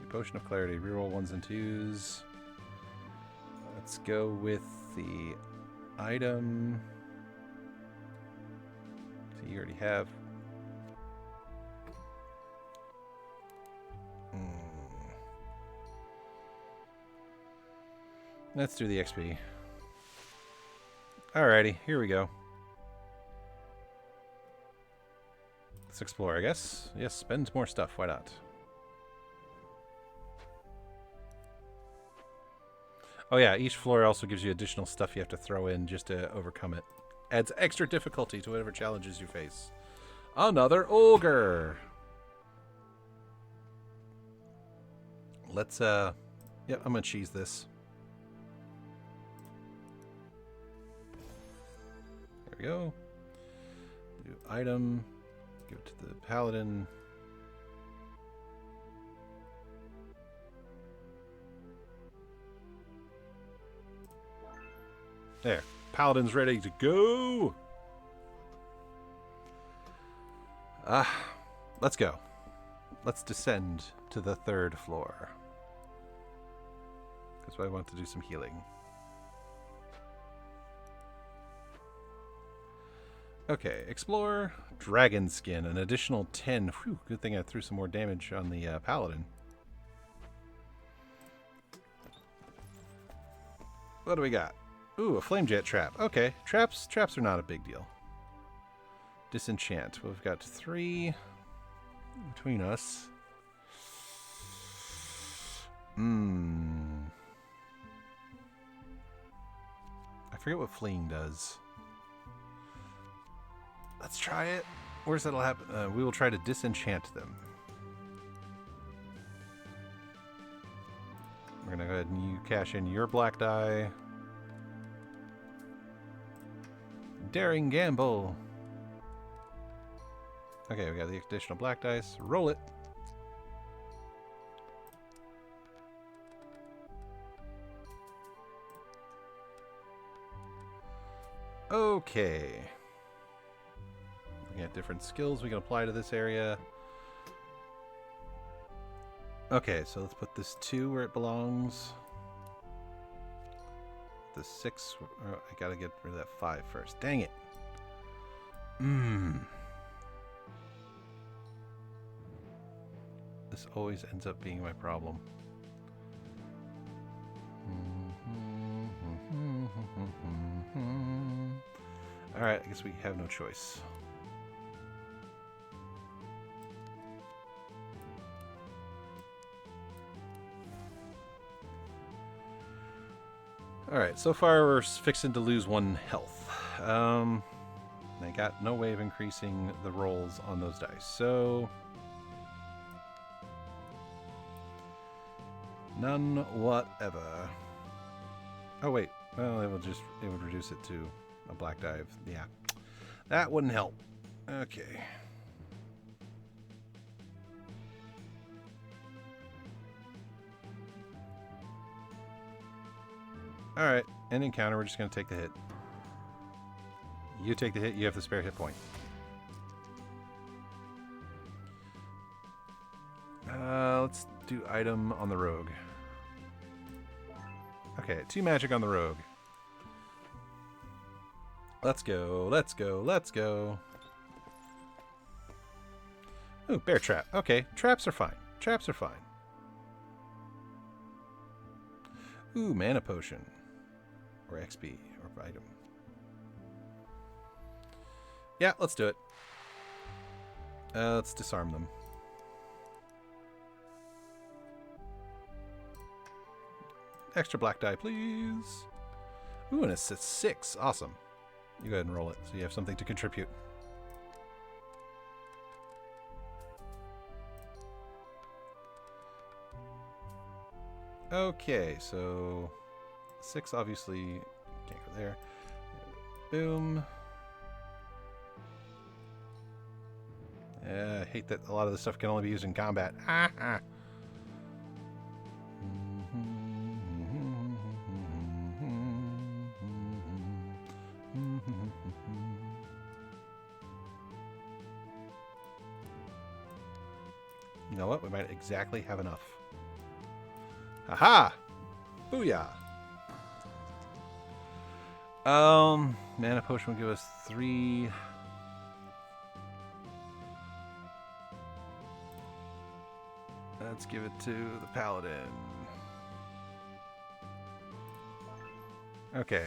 The Potion of Clarity. Reroll 1s and 2s. Let's go with see. Item. So you already have. Let's do the XP. Alrighty, here we go. Let's explore, I guess. Yes, spend more stuff. Why not? Oh yeah, each floor also gives you additional stuff you have to throw in just to overcome it. Adds extra difficulty to whatever challenges you face. Another ogre! Let's, yep, I'm gonna cheese this. There we go. Do item. Give it to the paladin. There. Paladin's ready to go. Let's go. Let's descend to the 3rd floor. Because I want to do some healing. Okay, explore. Dragon skin, an additional 10. Whew, good thing I threw some more damage on the paladin. What do we got? Ooh, a flame jet trap. Okay, traps are not a big deal. Disenchant. We've got 3 between us. I forget what fleeing does. Let's try it. Where's that'll happen? We will try to disenchant them. We're gonna go ahead and you cash in your black die. Daring gamble. Okay, we got the additional black dice. Roll it. Okay. Looking at different skills we can apply to this area. Okay, so let's put this 2 where it belongs. The 6. I gotta get rid of that 5 first. Dang it. This always ends up being my problem. Alright, I guess we have no choice. Alright, so far we're fixing to lose 1 health. I got no way of increasing the rolls on those dice, so... none whatever. Oh wait, well it would reduce it to a black dive. Yeah, that wouldn't help. Okay. Alright, end encounter, we're just going to take the hit. You take the hit, you have the spare hit point. Let's do item on the rogue. Okay, 2 magic on the rogue. Let's go, let's go, let's go. Ooh, bear trap. Okay, traps are fine. Traps are fine. Ooh, mana potion. Or XP, or item. Yeah, let's do it. Let's disarm them. Extra black die, please. Ooh, and it's a 6. Awesome. You go ahead and roll it so you have something to contribute. Okay, so 6 obviously can't go there. Boom. I hate that a lot of this stuff can only be used in combat. You know what? We might exactly have enough. Aha! Booyah! Mana potion will give us 3. Let's give it to the paladin. Okay.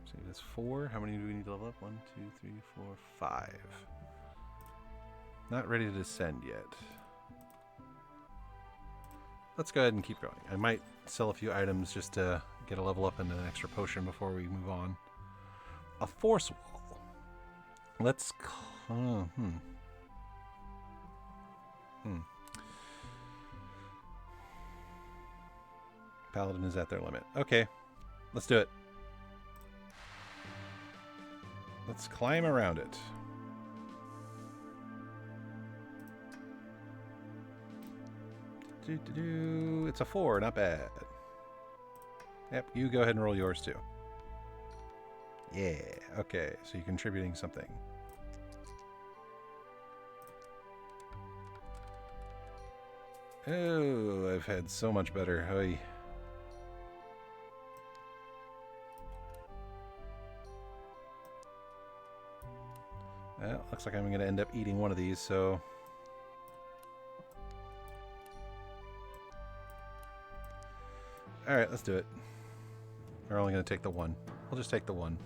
So that's 4. How many do we need to level up? 1, 2, 3, 4, 5. Not ready to descend yet. Let's go ahead and keep going. I might sell a few items just to get a level up and an extra potion before we move on. A force wall. Let's... Paladin is at their limit. Okay, let's do it. Let's climb around it. It's a 4, not bad. Yep, you go ahead and roll yours too. Yeah, okay, so you're contributing something. Oh, I've had so much better. Oy. Well, looks like I'm going to end up eating one of these, so... Alright, let's do it. We're only going to take the one. We'll just take the one.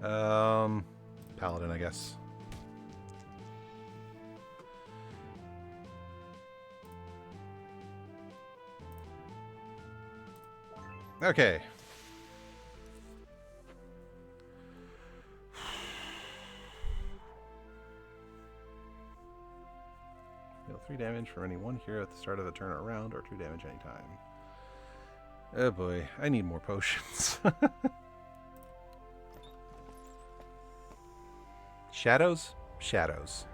Paladin, I guess. Okay. Deal 3 damage for any one hero at the start of the turn or round, or 2 damage anytime. Oh boy, I need more potions. Shadows? Shadows.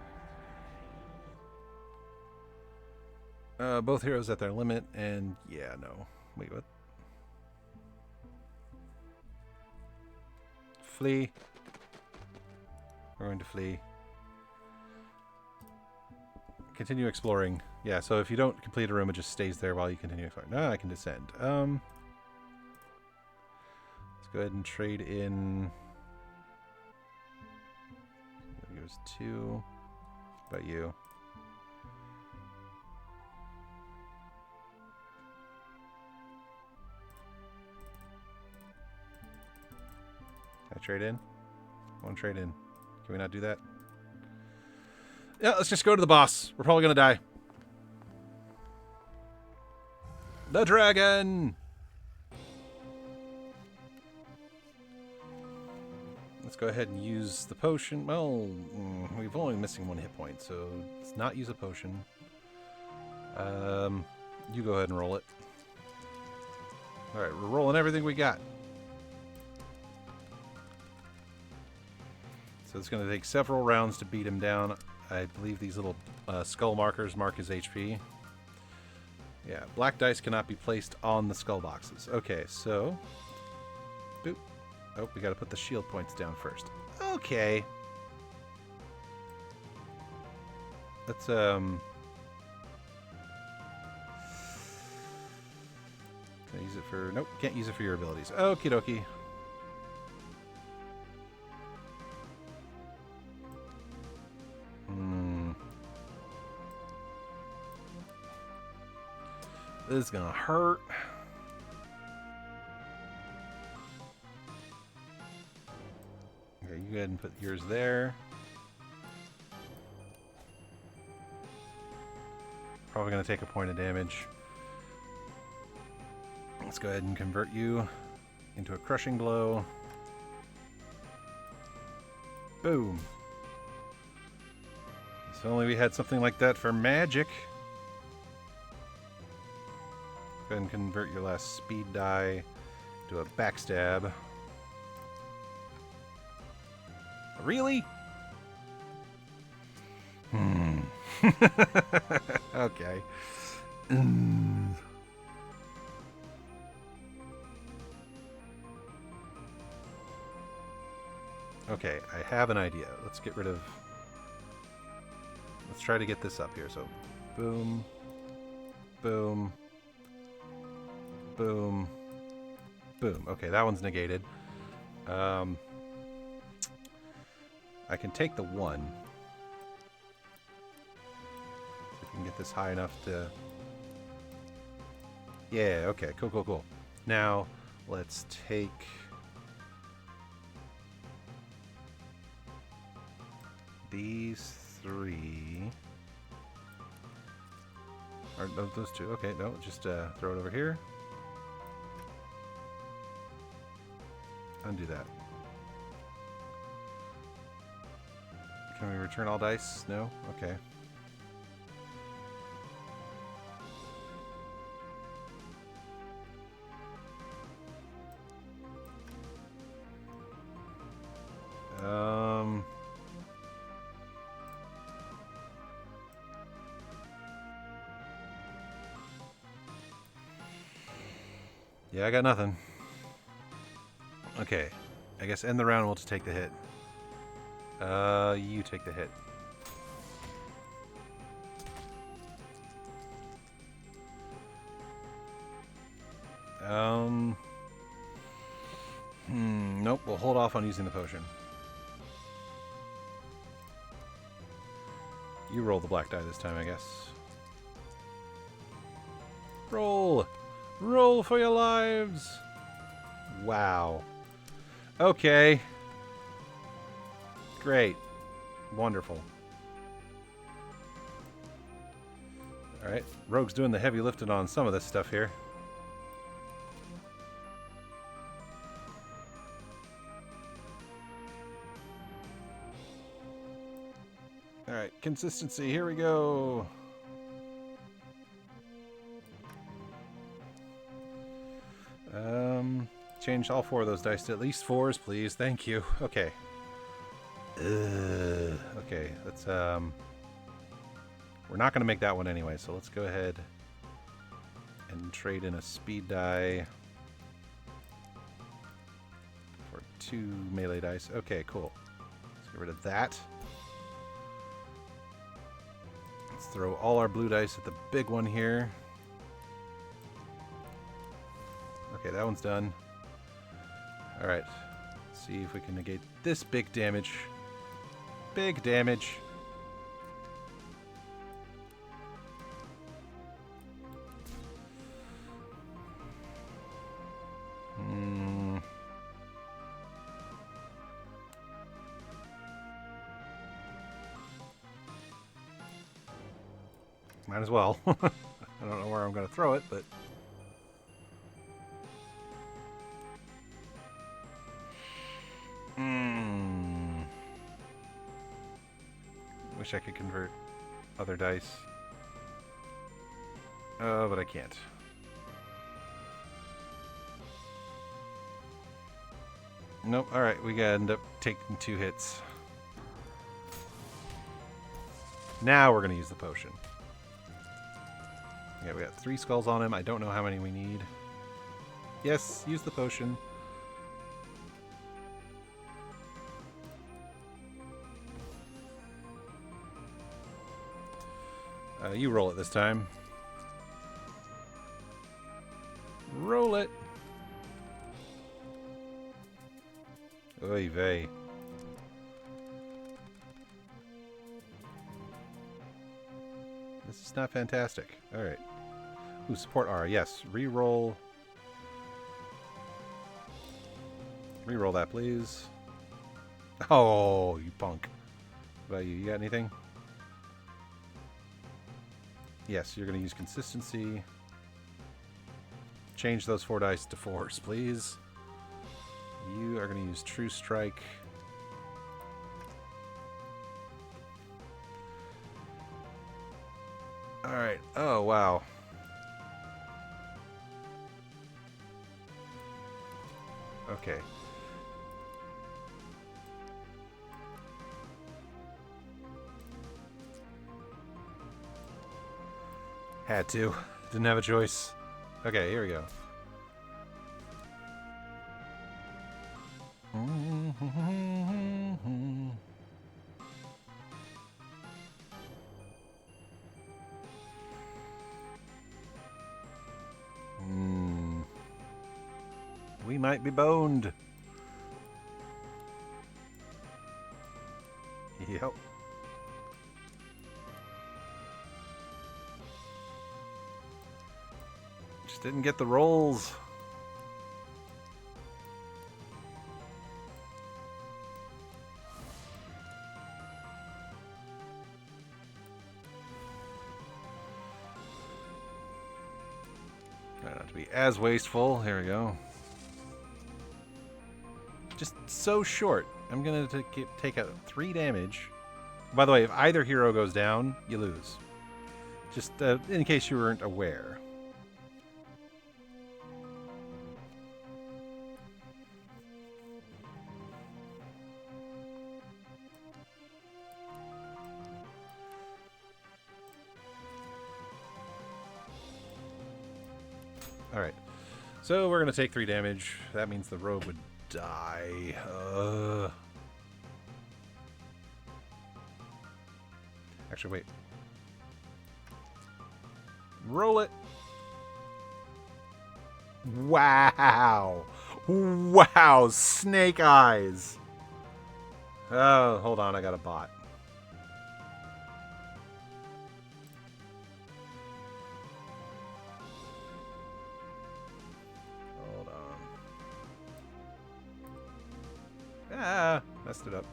Both heroes at their limit, and yeah, no. Wait, what? Flee. We're going to flee. Continue exploring. Yeah, so if you don't complete a room, it just stays there while you continue exploring. No, I can descend. Let's go ahead and trade in... It goes 2. What about you? Can I trade in? I want to trade in. Can we not do that? Yeah, let's just go to the boss. We're probably going to die. The dragon! Let's go ahead and use the potion. Well, we've only missing 1 hit point, so let's not use a potion. You go ahead and roll it. Alright, we're rolling everything we got. So it's going to take several rounds to beat him down. I believe these little skull markers mark his HP. Yeah, black dice cannot be placed on the skull boxes. Okay, so... Boop. Oh, we gotta put the shield points down first. Okay. Let's, Can I use it for... Nope, can't use it for your abilities. Okie dokie. This is gonna hurt. Okay, you go ahead and put yours there. Probably gonna take a point of damage. Let's go ahead and convert you into a crushing blow. Boom. If only we had something like that for magic. Go ahead and convert your last speed die to a backstab. Really? Okay. Okay, I have an idea. Let's get rid of... Let's try to get this up here. So, boom, boom, Boom. Boom. Okay, that one's negated. I can take the 1. If I can get this high enough to... Yeah, okay, cool, cool, cool. Now, let's take... these 3... Or no, those 2. Okay, no, just throw it over here. Undo that. Can we return all dice? No? Okay. Yeah, I got nothing. Okay. I guess end the round, we'll just take the hit. You take the hit. Nope, we'll hold off on using the potion. You roll the black die this time, I guess. Roll! Roll for your lives! Wow. Okay. Great. Wonderful. Alright, Rogue's doing the heavy lifting on some of this stuff here. Alright, consistency, here we go. Change all 4 of those dice to at least 4s, please. Thank you. Okay. Okay, let's, we're not going to make that one anyway, so let's go ahead and trade in a speed die for 2 melee dice. Okay, cool. Let's get rid of that. Let's throw all our blue dice at the big one here. Okay, that one's done. Alright. See if we can negate this big damage. Big damage. Might as well. I don't know where I'm going to throw it, but... Wish I could convert other dice. Oh, but I can't. Nope. Alright, we gotta end up taking 2 hits. Now we're gonna use the potion. Yeah, we got 3 skulls on him. I don't know how many we need. Yes, use the potion. You roll it this time. Roll it. Oy vey. This is not fantastic. Alright. Ooh, support R. Yes. Reroll. Reroll that, please. Oh, you punk. What about you? You got anything? Yes, you're going to use consistency. Change those 4 dice to 4s, please. You are going to use True Strike. Alright. Oh, wow. Okay. Had to. Didn't have a choice. Okay, here we go. We might be boned. Yep. Just didn't get the rolls. Try not to be as wasteful. Here we go. Just so short. I'm going to take out 3 damage. By the way, if either hero goes down, you lose. Just in case you weren't aware. Alright. So we're going to take 3 damage. That means the rogue would die. Actually, wait. Roll it. Wow. Wow. Snake eyes. Oh, hold on. I got a bot. Hold on. Ah, messed it up.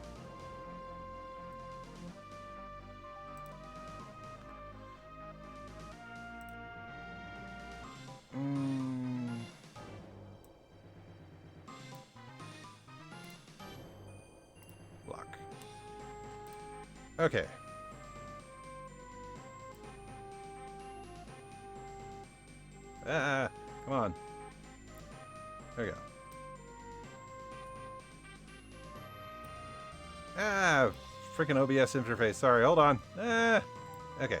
Block. Okay. Ah, come on. There we go. Ah, freaking OBS interface. Sorry, hold on. Ah, okay.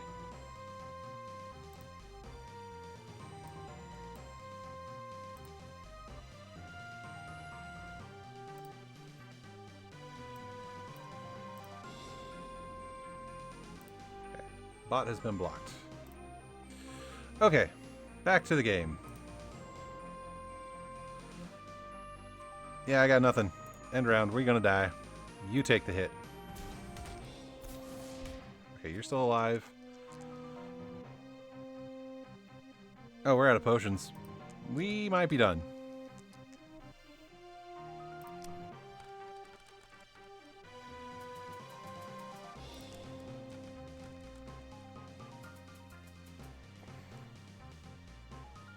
Bot has been blocked. Okay, back to the game. Yeah, I got nothing. End round. We're gonna die. You take the hit. Okay, you're still alive. Oh, we're out of potions. We might be done.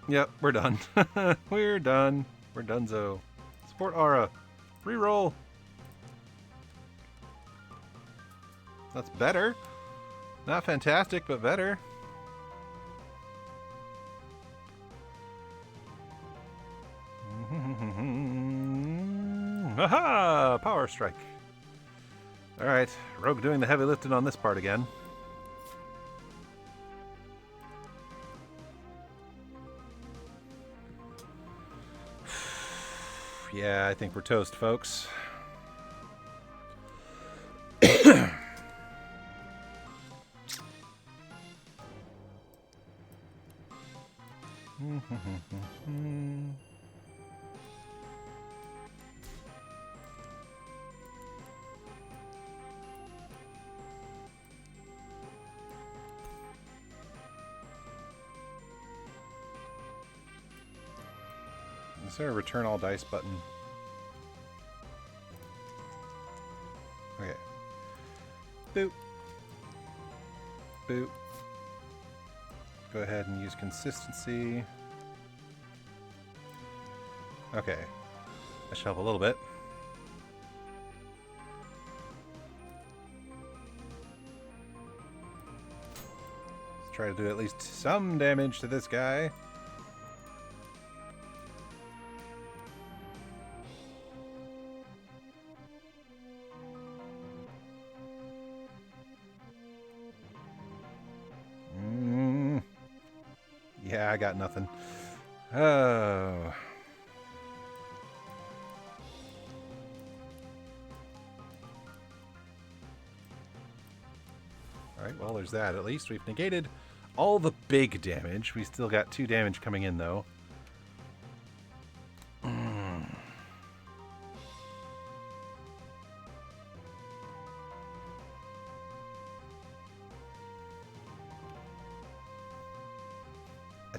Yep, we're done. We're done. We're donezo. Support aura. Reroll. That's better. Not fantastic, but better. Aha! Power strike. Alright, Rogue doing the heavy lifting on this part again. Yeah, I think we're toast, folks. Is there a return all dice button? Okay. Boop. Boop. Go ahead and use consistency. Okay. That should help a little bit. Let's try to do at least some damage to this guy. Yeah, I got nothing. Oh. Alright, well, there's that. At least we've negated all the big damage. We still got 2 damage coming in, though.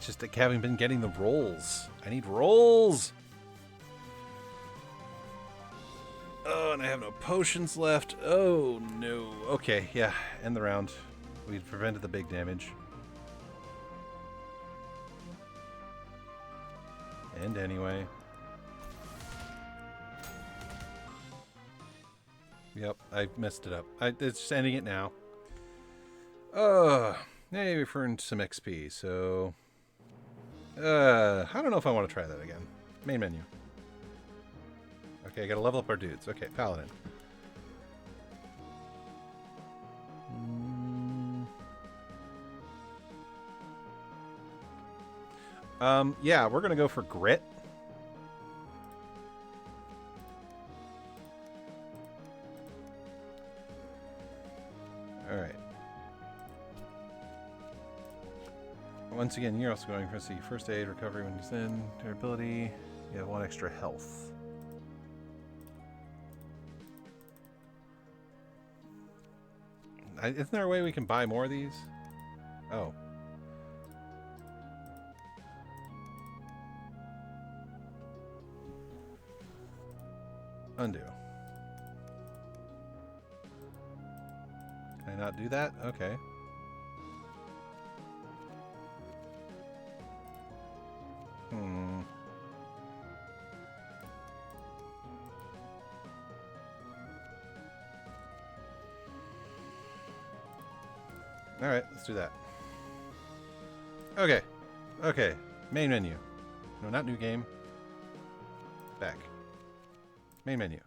just I haven't been getting the rolls. I need rolls. Oh, and I have no potions left. Oh, no. Okay, yeah, end the round. We prevented the big damage. And anyway. Yep, I messed it up. It's just ending it now. Hey, we've earned some XP, so... I don't know if I want to try that again. Main menu. Okay, I gotta level up our dudes. Okay, Paladin. Yeah, we're gonna go for Grit. Alright. Once again, you're also going for first aid, recovery when you're in, durability. You have 1 extra health. Isn't there a way we can buy more of these? Oh. Undo. Can I not do that? Okay. Alright, let's do that. Okay. Okay. Main menu. No, not new game. Back. Main menu.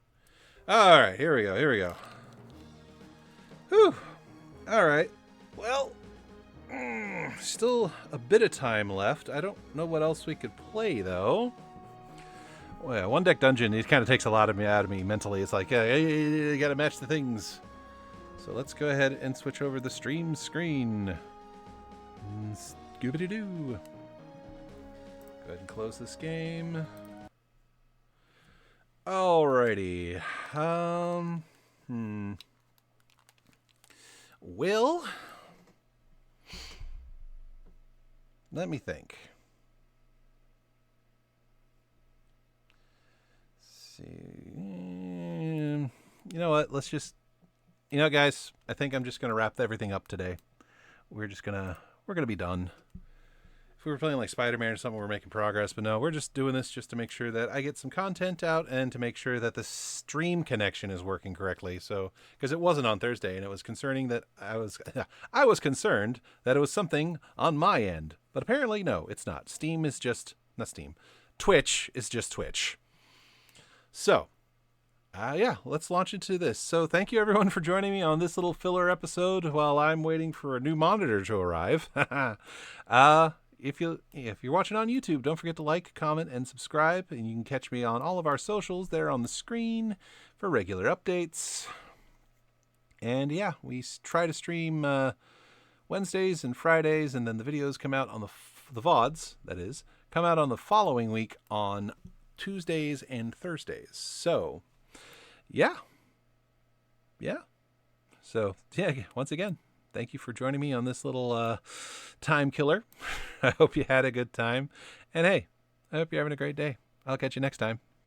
Alright, here we go. Here we go. Whew. Alright. Well, still a bit of time left. I don't know what else we could play, though. Well, yeah, one deck dungeon, it kind of takes a lot of me out of me mentally. It's like, you gotta match the things. So let's go ahead and switch over the stream screen. Scooby-Doo. Go ahead and close this game. Alrighty. Will, let me think. Let's see. You know what? Let's just... You know, guys, I think I'm just going to wrap everything up today. We're going to be done. If we were playing like Spider-Man or something, we're making progress. But no, we're just doing this just to make sure that I get some content out and to make sure that the stream connection is working correctly. So, because it wasn't on Thursday, and it was concerning that I was concerned that it was something on my end. But apparently, no, it's not. Steam is just, not Steam. Twitch is just Twitch. So... yeah, let's launch into this. So thank you everyone for joining me on this little filler episode while I'm waiting for a new monitor to arrive. If you're watching on YouTube, don't forget to like, comment, and subscribe. And you can catch me on all of our socials there on the screen for regular updates. And yeah, we try to stream Wednesdays and Fridays, and then the videos come out on the VODs, that is, come out on the following week on Tuesdays and Thursdays. So... Yeah. So, yeah, once again, thank you for joining me on this little time killer. I hope you had a good time. And hey, I hope you're having a great day. I'll catch you next time.